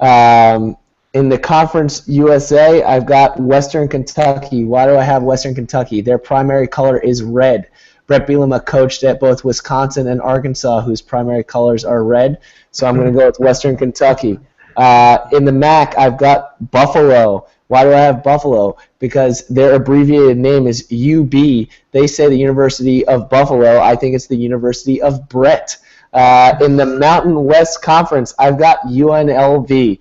In the Conference USA, I've got Western Kentucky. Why do I have Western Kentucky? Their primary color is red. Brett Bielema coached at both Wisconsin and Arkansas, whose primary colors are red. So I'm going to go with Western Kentucky. In the MAC, I've got Buffalo. Why do I have Buffalo? Because their abbreviated name is UB. They say the University of Buffalo. I think it's the University of Brett. In the Mountain West Conference, I've got UNLV.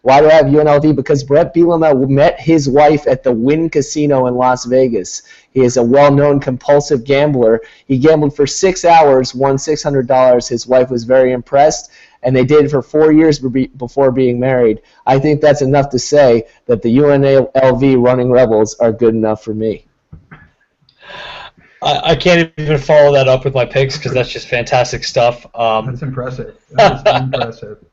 Why do I have UNLV? Because Brett Bielema met his wife at the Wynn Casino in Las Vegas. He is a well-known compulsive gambler. He gambled for 6 hours, won $600. His wife was very impressed, and they dated for 4 years before being married. I think that's enough to say that the UNLV Running Rebels are good enough for me. I can't even follow that up with my picks because that's just fantastic stuff. That's impressive. That is impressive.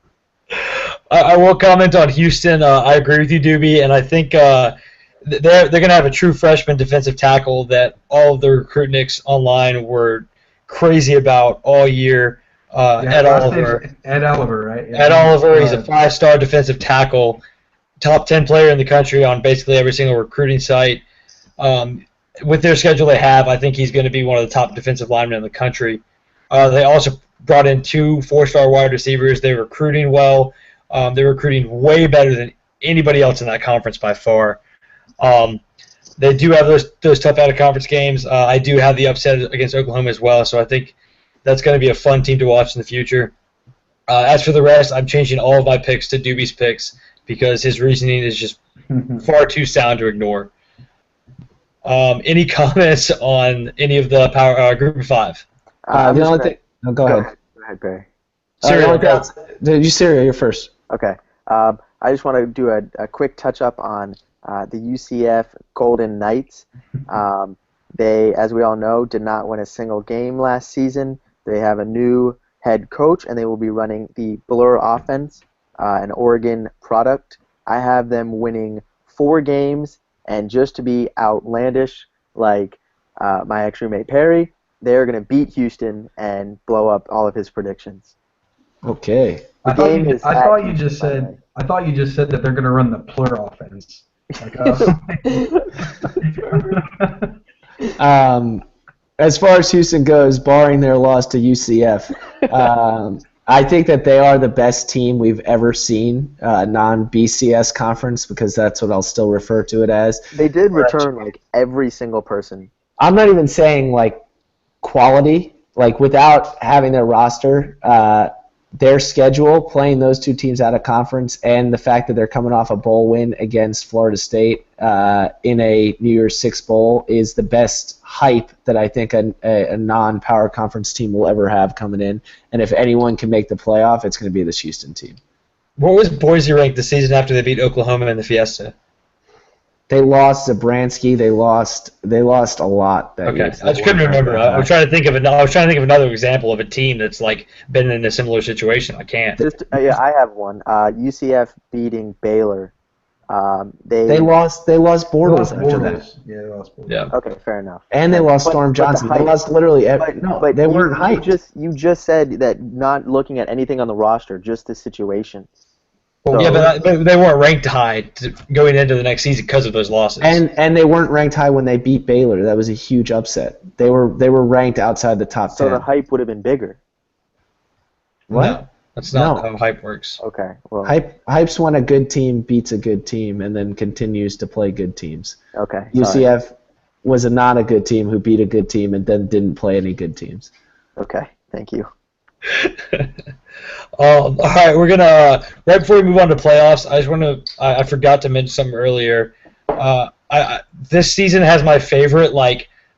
I will comment on Houston. I agree with you, Doobie, and I think they're going to have a true freshman defensive tackle that all of the recruitniks online were crazy about all year. Ed Oliver. Ed Oliver, right? Yeah. Ed Oliver, he's a 5-star defensive tackle, top 10 player in the country on basically every single recruiting site. With their schedule they have, I think he's going to be one of the top defensive linemen in the country. They also brought in 2 4-star wide receivers. They're recruiting well. They're recruiting way better than anybody else in that conference by far. They do have those tough out-of-conference games. I do have the upset against Oklahoma as well, so I think that's going to be a fun team to watch in the future. As for the rest, I'm changing all of my picks to Doobie's picks because his reasoning is just far too sound to ignore. Any comments on any of the Group of 5? The only thing. No, go ahead. Go ahead, Barry. Syria, you're first. Okay. I just want to do a quick touch-up on the UCF Golden Knights. They, as we all know, did not win a single game last season. They have a new head coach, and they will be running the Blur offense, an Oregon product. I have them winning 4 games, and just to be outlandish, like my ex-roommate Perry, they're going to beat Houston and blow up all of his predictions. Okay. I game is I at thought you Houston, just by the said way. I thought you just said that they're going to run the plur offense. Like, As far as Houston goes, barring their loss to UCF, I think that they are the best team we've ever seen, non-BCS conference, because that's what I'll still refer to it as. They did return like every single person. I'm not even saying like quality, like without having their roster, their schedule, playing those two teams out of conference, and the fact that they're coming off a bowl win against Florida State in a New Year's Six bowl is the best hype that I think a non-power conference team will ever have coming in. And if anyone can make the playoff, it's going to be this Houston team. What was Boise ranked the season after they beat Oklahoma in the Fiesta? They lost Zabransky. They lost a lot that year. I just couldn't remember. I was trying to think of another example of a team that's like been in a similar situation. I can't. Yeah, I have one. UCF beating Baylor. They lost Bortles after that. Yeah, they lost Bortles. Yeah. Okay, fair enough. And they lost Storm Johnson. They lost literally every. But they weren't hyped. You just said that not looking at anything on the roster, just the situation. Well, yeah, but they weren't ranked high going into the next season because of those losses. And they weren't ranked high when they beat Baylor. That was a huge upset. They were ranked outside the top 10. So the hype would have been bigger. What? No, that's not how hype works. Okay. Well. Hype's when a good team beats a good team and then continues to play good teams. Okay. UCF was not a good team who beat a good team and then didn't play any good teams. Okay. Thank you. All right, we're gonna right before we move on to playoffs. I forgot to mention something earlier. This season has my favorite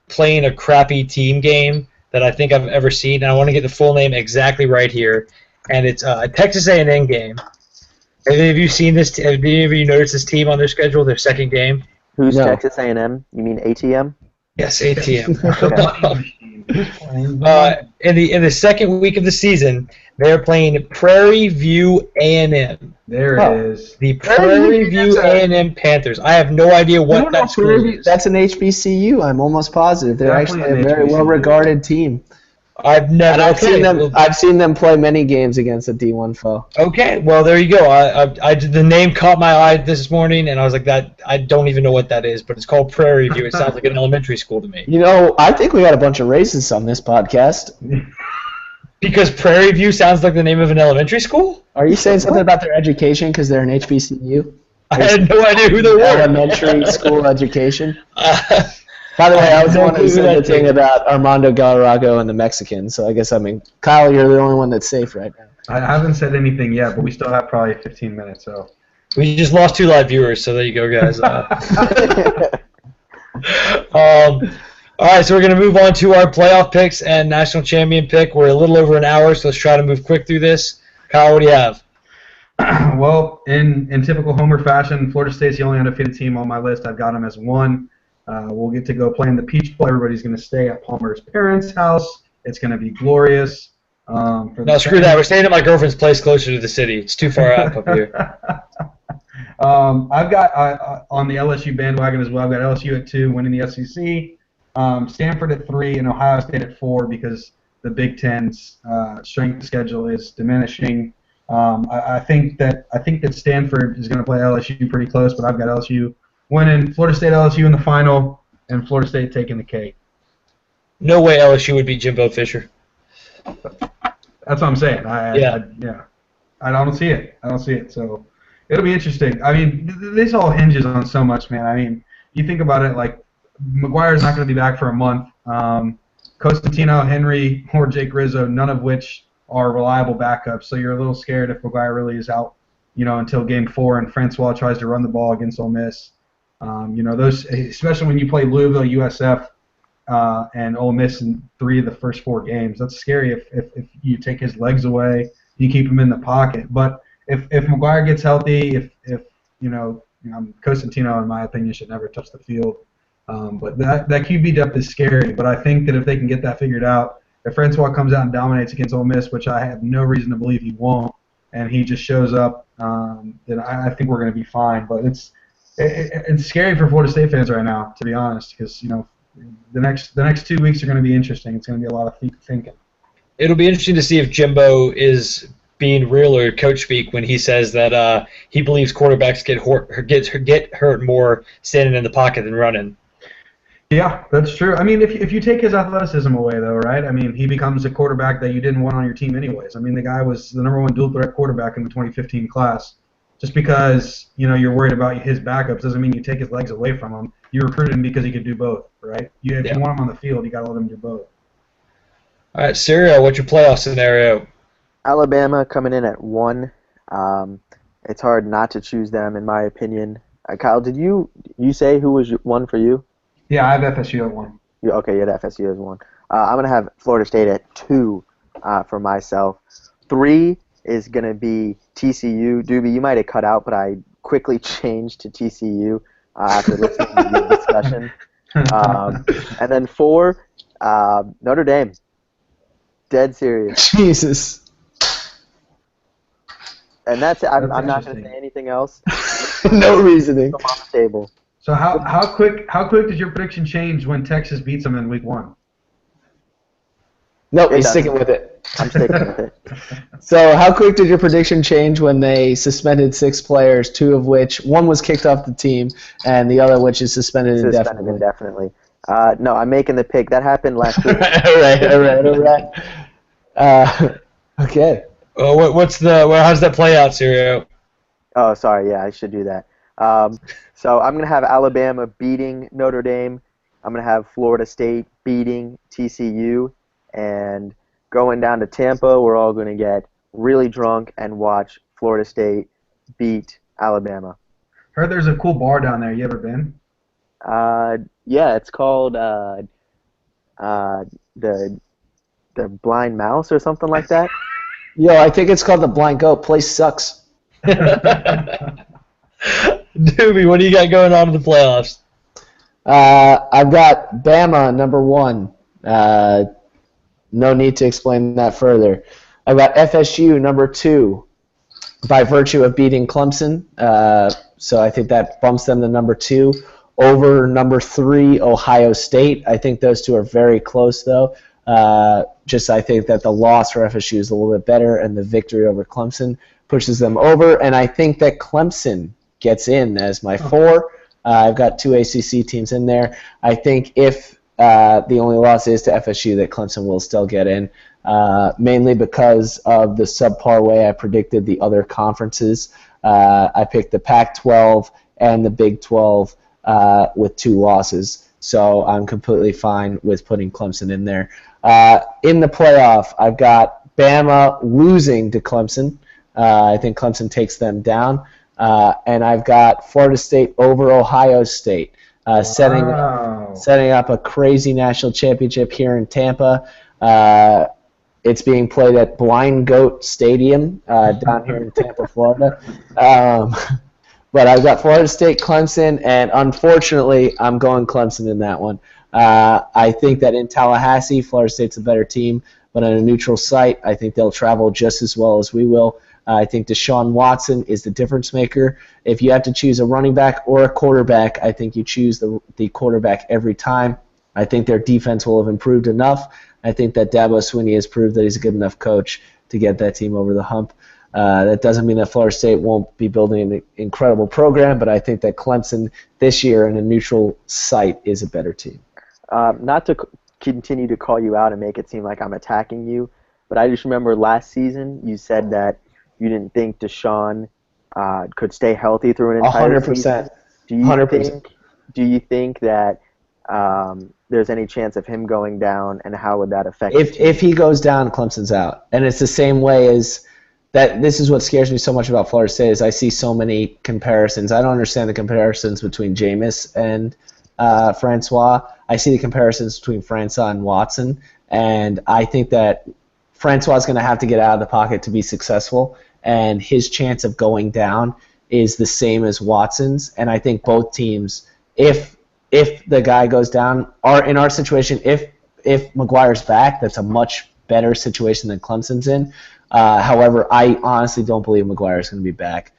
playing a crappy team game that I think I've ever seen, and I want to get the full name exactly right here. And it's a Texas A&M game. Have any of you seen this? Have any of you noticed this team on their schedule? Their second game. Who's No. Texas A&M? You mean ATM? Yes, ATM. Okay. In the second week of the season, they're playing Prairie View A&M. There it is. The Prairie View A&M Panthers. I have no idea what that school is. That's an HBCU. I'm almost positive. They're Definitely actually a an very HBCU. well-regarded team. I've never. And I've seen them play many games against a D1 foe. Okay, well there you go. The name caught my eye this morning, and I was like, that I don't even know what that is, but it's called Prairie View. It sounds like an elementary school to me. You know, I think we got a bunch of racists on this podcast. Because Prairie View sounds like the name of an elementary school? Are you saying something about their education because they're an HBCU? I had no idea who they were. Elementary school education. By the way, I was the one who said the thing about Armando Galarrago and the Mexicans, so I guess, Kyle, you're the only one that's safe right now. I haven't said anything yet, but we still have probably 15 minutes. So We just lost 2 live viewers, so there you go, guys. All right, so we're going to move on to our playoff picks and national champion pick. We're a little over an hour, so let's try to move quick through this. Kyle, what do you have? well, in typical Homer fashion, Florida State's the only undefeated team on my list. I've got them as 1. We'll get to go play in the Peach Bowl. Everybody's going to stay at Palmer's parents' house. It's going to be glorious. No, screw that. We're staying at my girlfriend's place closer to the city. It's too far out up here. I've got on the LSU bandwagon as well. I've got LSU at 2, winning the SEC. Stanford at 3, and Ohio State at 4 because the Big Ten's strength schedule is diminishing. I think that Stanford is going to play LSU pretty close, but I've got LSU winning. Florida State LSU in the final, and Florida State taking the cake. No way LSU would beat Jimbo Fisher. That's what I'm saying. I don't see it. So it'll be interesting. I mean, this all hinges on so much, man. I mean, you think about it, like McGuire's not going to be back for a month. Costantino, Henry, or Jake Rizzo, none of which are reliable backups. So you're a little scared if McGuire really is out, until Game 4, and Francois tries to run the ball against Ole Miss. Those, especially when you play Louisville, USF, and Ole Miss in 3 of the first 4 games. That's scary if you take his legs away, you keep him in the pocket. But if McGuire gets healthy, if Costantino, in my opinion, should never touch the field. But that QB depth is scary. But I think that if they can get that figured out, if Francois comes out and dominates against Ole Miss, which I have no reason to believe he won't, and he just shows up, then I think we're going to be fine. But it's scary for Florida State fans right now, to be honest, because the next 2 weeks are going to be interesting. It's going to be a lot of thinking. It'll be interesting to see if Jimbo is being real or coach speak when he says that he believes quarterbacks get hurt more standing in the pocket than running. Yeah, that's true. I mean, if you take his athleticism away, though, right? I mean, he becomes a quarterback that you didn't want on your team anyways. I mean, the guy was the #1 dual threat quarterback in the 2015 class. Just because you're worried about his backups doesn't mean you take his legs away from him. You recruited him because he could do both, right? If you want him on the field, you got to let him do both. All right, Serial, what's your playoff scenario? Alabama coming in at 1. It's hard not to choose them, in my opinion. Kyle, did you say who was 1 for you? Yeah, I have FSU at 1. Okay, you had FSU as 1. I'm going to have Florida State at 2 for myself. 3 is going to be TCU. Doobie, you might have cut out, but I quickly changed to TCU after listening to your discussion. And then 4, Notre Dame. Dead serious. Jesus. And that's it. I'm not going to say anything else. No reasoning. I'm on the table. So how quick did your prediction change when Texas beats them in week 1? Nope, he's sticking with it. I'm sticking with it. So how quick did your prediction change when they suspended 6 players, 2 of which, one was kicked off the team, and the other which is suspended indefinitely? No, I'm making the pick. That happened last week. All right. Okay. How's that play out, Serial? Oh, sorry. Yeah, I should do that. So I'm going to have Alabama beating Notre Dame. I'm going to have Florida State beating TCU. And going down to Tampa, we're all going to get really drunk and watch Florida State beat Alabama. Heard there's a cool bar down there. You ever been? Yeah, it's called the Blind Mouse or something like that. Yo, I think it's called the Blind Goat. Place sucks. Doobie, what do you got going on in the playoffs? I've got Bama #1. No need to explain that further. I've got FSU #2 by virtue of beating Clemson. So I think that bumps them to #2. Over #3, Ohio State. I think those two are very close, though. I think that the loss for FSU is a little bit better, and the victory over Clemson pushes them over. And I think that Clemson gets in as my 4. I've got 2 ACC teams in there. I think if the only loss is to FSU, that Clemson will still get in, mainly because of the subpar way I predicted the other conferences. I picked the Pac-12 and the Big 12 with 2 losses, so I'm completely fine with putting Clemson in there. In the playoff, I've got Bama losing to Clemson. I think Clemson takes them down. And I've got Florida State over Ohio State, setting up a crazy national championship here in Tampa. It's being played at Blind Goat Stadium down here in Tampa, Florida. But I've got Florida State, Clemson, and unfortunately, I'm going Clemson in that one. I think that in Tallahassee, Florida State's a better team, but on a neutral site, I think they'll travel just as well as we will. I think Deshaun Watson is the difference maker. If you have to choose a running back or a quarterback, I think you choose the quarterback every time. I think their defense will have improved enough. I think that Dabo Swinney has proved that he's a good enough coach to get that team over the hump. That doesn't mean that Florida State won't be building an incredible program, but I think that Clemson this year in a neutral site is a better team. Not to continue to call you out and make it seem like I'm attacking you, but I just remember last season you said that you didn't think Deshaun could stay healthy through an entire 100%. season. 100%. Do you think that there's any chance of him going down, and how would that affect if he goes down, Clemson's out. And it's the same way as that. This is what scares me so much about Florida State is I see so many comparisons. I don't understand the comparisons between Jameis and Francois. I see the comparisons between Francois and Watson, and I think that Francois is going to have to get out of the pocket to be successful, and his chance of going down is the same as Watson's. And I think both teams, if the guy goes down, are in our situation, if McGuire's back, that's a much better situation than Clemson's in. However, I honestly don't believe McGuire is going to be back.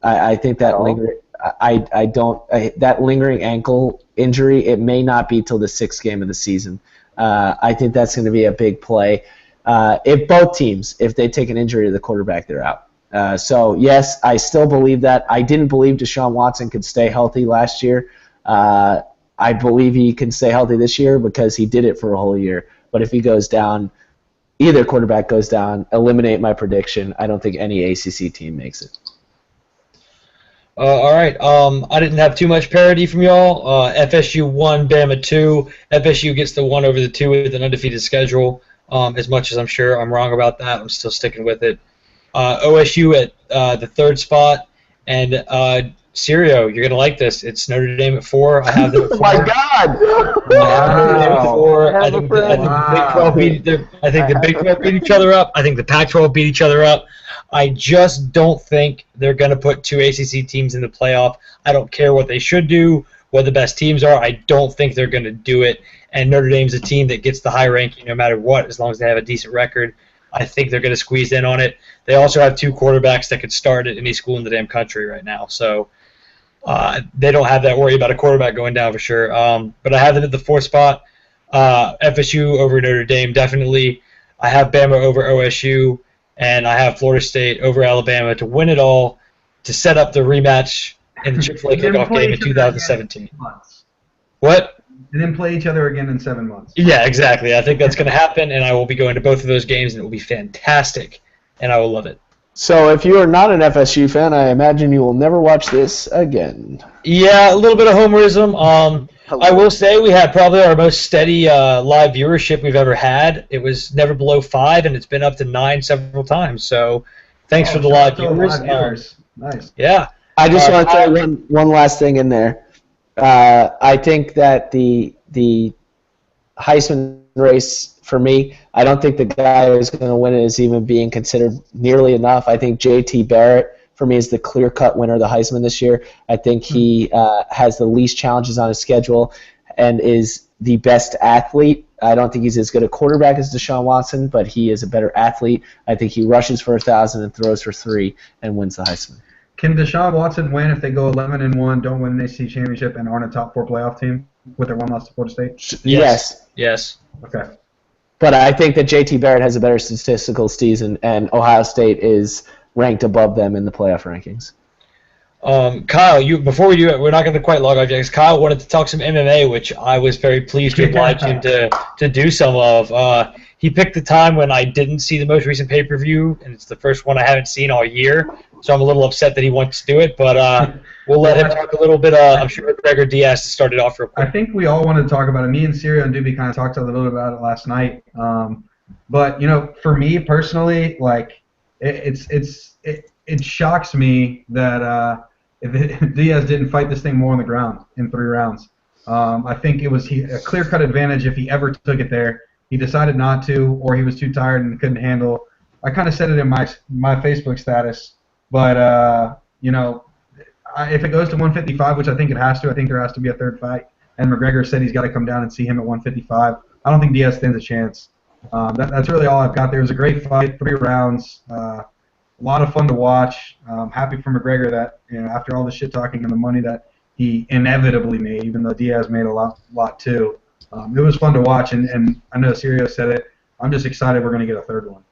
I think that that lingering ankle injury, it may not be till the 6th game of the season. I think that's going to be a big play. If both teams, if they take an injury to the quarterback, they're out. So, yes, I still believe that. I didn't believe Deshaun Watson could stay healthy last year. I believe he can stay healthy this year because he did it for a whole year. But if he goes down, either quarterback goes down, eliminate my prediction. I don't think any ACC team makes it. All right. I didn't have too much parity from y'all. FSU 1, Bama 2. FSU gets the 1 over the 2 with an undefeated schedule. As much as I'm sure I'm wrong about that, I'm still sticking with it. OSU at the 3rd spot. And Sirio, you're going to like this. It's Notre Dame at 4. I have them at 4. Oh, my God! I think the Big 12 beat each other up. I think the Pac-12 beat each other up. I just don't think they're going to put 2 ACC teams in the playoff. I don't care what they should do, what the best teams are. I don't think they're going to do it. And Notre Dame's a team that gets the high ranking no matter what, as long as they have a decent record. I think they're going to squeeze in on it. They also have 2 quarterbacks that could start at any school in the damn country right now. So they don't have that worry about a quarterback going down for sure. But I have them at the 4th spot. FSU over Notre Dame, definitely. I have Bama over OSU. And I have Florida State over Alabama to win it all, to set up the rematch in the Chick-fil-A kickoff game in 2017. What? And then play each other again in 7 months. Yeah, exactly. I think that's going to happen, and I will be going to both of those games, and it will be fantastic, and I will love it. So if you are not an FSU fan, I imagine you will never watch this again. Yeah, a little bit of homerism. I will say we had probably our most steady live viewership we've ever had. It was never below 5, and it's been up to 9 several times. So thanks for the live viewers. Nice. Yeah. I just want to throw one last thing in there. I think that the Heisman race, for me, I don't think the guy who's going to win it is even being considered nearly enough. I think J.T. Barrett, for me, is the clear-cut winner of the Heisman this year. I think he has the least challenges on his schedule and is the best athlete. I don't think he's as good a quarterback as Deshaun Watson, but he is a better athlete. I think he rushes for 1,000 and throws for 3 and wins the Heisman. Can Deshaun Watson win if they go 11-1, don't win an ACC championship, and aren't a top 4 playoff team with their 1 loss to Florida State? Yes. Okay. But I think that J.T. Barrett has a better statistical season, and Ohio State is ranked above them in the playoff rankings. Kyle, before we do it, we're not going to quite log off yet, because Kyle wanted to talk some MMA, which I was very pleased to oblige him to do some of. He picked the time when I didn't see the most recent pay-per-view, and it's the first one I haven't seen all year, so I'm a little upset that he wants to do it, but we'll let him talk a little bit. I'm sure McGregor Diaz to start it off real quick. I think we all wanted to talk about it. Me and Sirio and Doobie kind of talked a little bit about it last night. But, for me personally, like, it shocks me that if Diaz didn't fight this thing more on the ground in 3 rounds. I think it was a clear-cut advantage if he ever took it there. He decided not to, or he was too tired and couldn't handle. I kind of said it in my Facebook status, but if it goes to 155, which I think it has to, I think there has to be a 3rd fight. And McGregor said he's got to come down and see him at 155. I don't think Diaz stands a chance. That's really all I've got there. It was a great fight, 3 rounds. A lot of fun to watch. Happy for McGregor that after all the shit talking and the money that he inevitably made, even though Diaz made a lot too. It was fun to watch, and I know Sirio said it. I'm just excited we're going to get a 3rd one.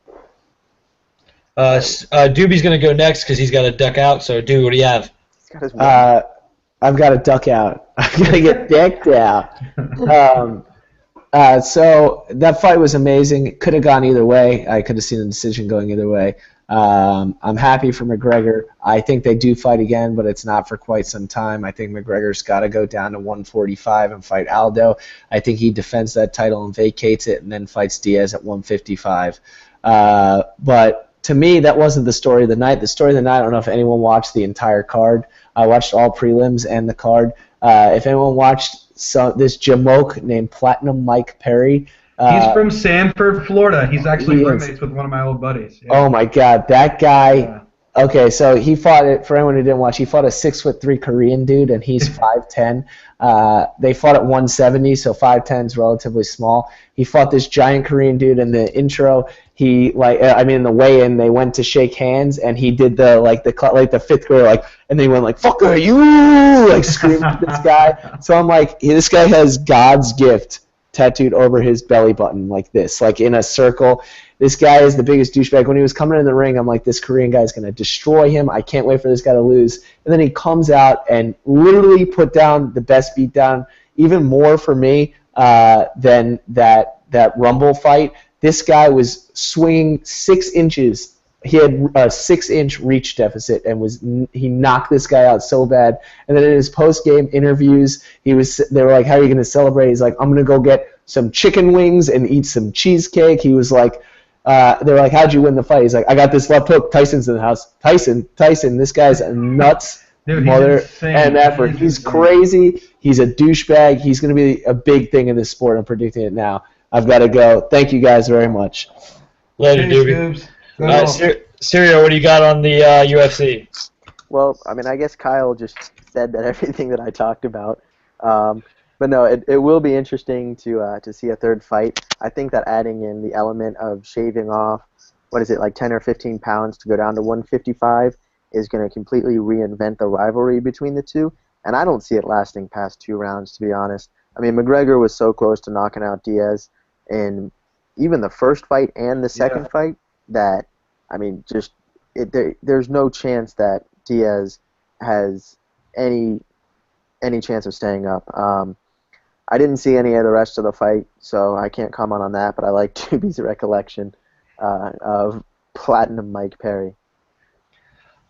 Doobie's going to go next because he's got to duck out. So, Doobie, what do you have? I've got to duck out. I'm going to get decked out. So that fight was amazing. It could have gone either way. I could have seen the decision going either way. I'm happy for McGregor. I think they do fight again, but it's not for quite some time. I think McGregor's got to go down to 145 and fight Aldo. I think he defends that title and vacates it and then fights Diaz at 155. But to me, that wasn't the story of the night. The story of the night, I don't know if anyone watched the entire card. I watched all prelims and the card. If anyone watched this Jamoke named Platinum Mike Perry, he's from Sanford, Florida. He's actually roommates with one of my old buddies. Yeah. Oh, my God. That guy. Yeah. Okay, so he fought it. For anyone who didn't watch, he fought a 6'3" Korean dude, and he's 5'10". They fought at 170, so 5'10" is relatively small. He fought this giant Korean dude in the intro. In the weigh-in, they went to shake hands, and he did the 5th grader, and then he went "Fuck are you!" Screamed at this guy. So I'm like, this guy has God's gift tattooed over his belly button like this, like in a circle. This guy is the biggest douchebag. When he was coming in the ring, I'm like, this Korean guy is going to destroy him. I can't wait for this guy to lose. And then he comes out and literally put down the best beatdown, even more for me than that Rumble fight. This guy was swinging 6 inches. He had a 6-inch reach deficit, and he knocked this guy out so bad. And then in his post-game interviews, they were like, "How are you going to celebrate?" He's like, "I'm going to go get some chicken wings and eat some cheesecake." He was like, they were like, "How'd you win the fight?" He's like, "I got this left hook. Tyson's in the house." Tyson, this guy's a nuts. Dude, Mother and effort. He's crazy. He's a douchebag. He's going to be a big thing in this sport. I'm predicting it now. I've got to go. Thank you guys very much. Later, Doobie. Sirio, what do you got on the UFC? Well, I mean, I guess Kyle just said that everything that I talked about. But no, it will be interesting to see a third fight. I think that adding in the element of shaving off, what is it, like 10 or 15 pounds to go down to 155 is going to completely reinvent the rivalry between the two. And I don't see it lasting past 2 rounds, to be honest. I mean, McGregor was so close to knocking out Diaz in even the first fight and the second fight that, I mean, just there's no chance that Diaz has any chance of staying up. I didn't see any of the rest of the fight, so I can't comment on that, but I like Doobie's recollection of Platinum Mike Perry.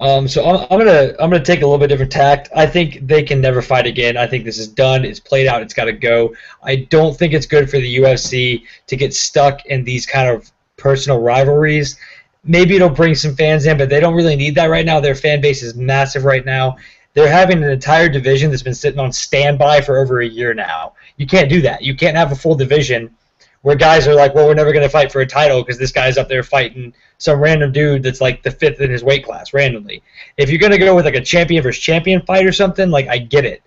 So I'm gonna take a little bit different tact. I think they can never fight again. I think this is done. It's played out. It's got to go. I don't think it's good for the UFC to get stuck in these kind of personal rivalries. Maybe it'll bring some fans in, but they don't really need that right now. Their fan base is massive right now. They're having an entire division that's been sitting on standby for over a year now. You can't do that. You can't have a full division where guys are like, well, we're never going to fight for a title because this guy's up there fighting some random dude that's like the 5th in his weight class randomly. If you're going to go with like a champion versus champion fight or something, like I get it.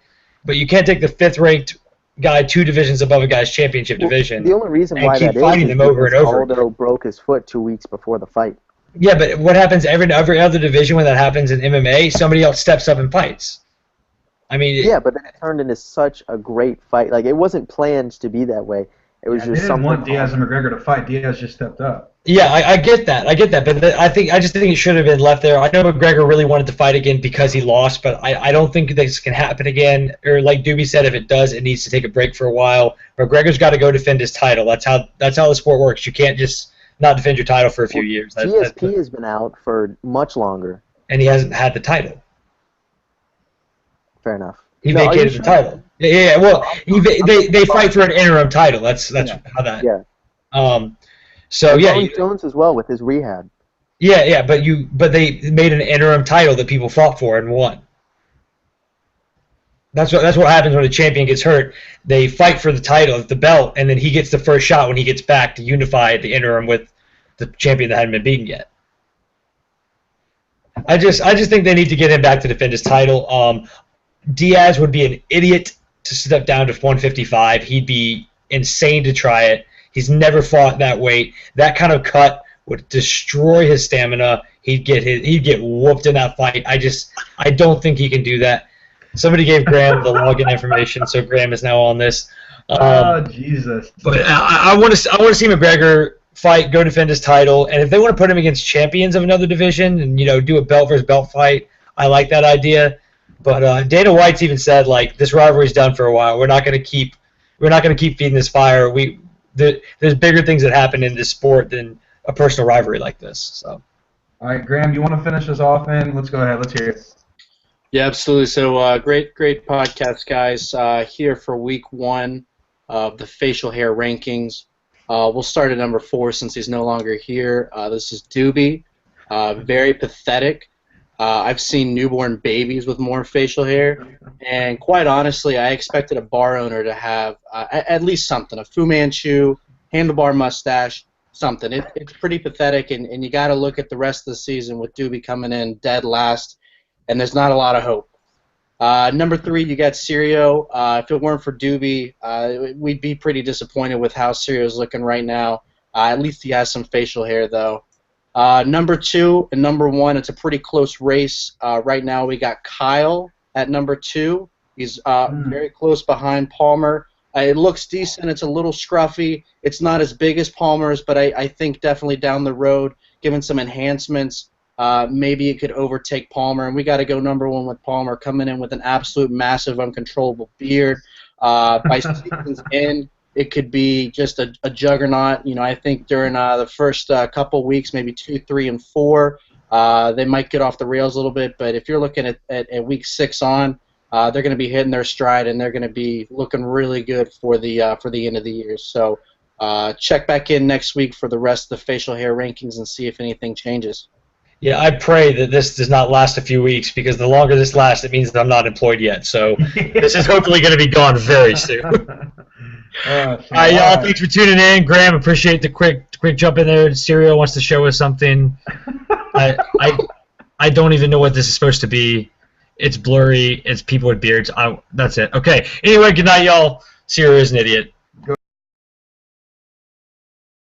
But you can't take the 5th ranked guy 2 divisions above a guy's championship division. The only reason why that is them over and over. Aldo broke his foot 2 weeks before the fight. Yeah, but what happens every other division when that happens in MMA? Somebody else steps up and fights. I mean, yeah, but then it turned into such a great fight. Like it wasn't planned to be that way. It was just they didn't something. want Diaz and McGregor to fight. Diaz just stepped up. Yeah, I get that. But I just think it should have been left there. I know McGregor really wanted to fight again because he lost, but I don't think this can happen again. Or like Doobie said, if it does, it needs to take a break for a while. McGregor's got to go defend his title. That's how the sport works. You can't just not defend your title for a few years. GSP has been out for much longer. And he hasn't had the title. Fair enough. He vacated the title. Yeah. Well, they fight for an interim title. That's how that. Yeah. So yeah. Jones as well with his rehab. Yeah. But they made an interim title that people fought for and won. That's what happens when a champion gets hurt. They fight for the title, the belt, and then he gets the first shot when he gets back to unify the interim with the champion that hadn't been beaten yet. I just think they need to get him back to defend his title. Diaz would be an idiot to step down to 155. He'd be insane to try it. He's never fought that weight. That kind of cut would destroy his stamina. He'd get whooped in that fight. I don't think he can do that. Somebody gave Graham the login information, so Graham is now on this. Jesus! But I want to see McGregor fight, go defend his title, and if they want to put him against champions of another division and do a belt versus belt fight, I like that idea. But Dana White's even said like this rivalry's done for a while. We're not going to keep feeding this fire. There's bigger things that happen in this sport than a personal rivalry like this. So. All right, Graham, you want to finish us off, man? Let's go ahead. Let's hear it. Yeah, absolutely. So great podcast, guys. Here for week 1 of the facial hair rankings. We'll start at number 4 since he's no longer here. This is Doobie. Very pathetic. I've seen newborn babies with more facial hair, and quite honestly, I expected a bar owner to have at least something, a Fu Manchu, handlebar mustache, something. It's pretty pathetic, and you got to look at the rest of the season with Doobie coming in dead last, and there's not a lot of hope. Number 3, you got Sirio. If it weren't for Doobie, we'd be pretty disappointed with how Sirio's looking right now. At least he has some facial hair, though. Number 2 and number 1, it's a pretty close race. Right now we got Kyle at number 2. He's very close behind Palmer. It looks decent. It's a little scruffy. It's not as big as Palmer's, but I think definitely down the road, given some enhancements, maybe it could overtake Palmer. And we got to go number one with Palmer, coming in with an absolute massive, uncontrollable beard. By season's end, it could be just a juggernaut. I think during the first couple weeks, maybe 2, 3, and 4, they might get off the rails a little bit. But if you're looking at week 6 on, they're going to be hitting their stride, and they're going to be looking really good for the end of the year. So check back in next week for the rest of the facial hair rankings and see if anything changes. Yeah, I pray that this does not last a few weeks, because the longer this lasts, it means that I'm not employed yet. So this is hopefully going to be gone very soon. All right, y'all. Thanks for tuning in. Graham, appreciate the quick jump in there. Serial wants to show us something. I don't even know what this is supposed to be. It's blurry. It's people with beards. That's it. Okay. Anyway, good night, y'all. Serial is an idiot.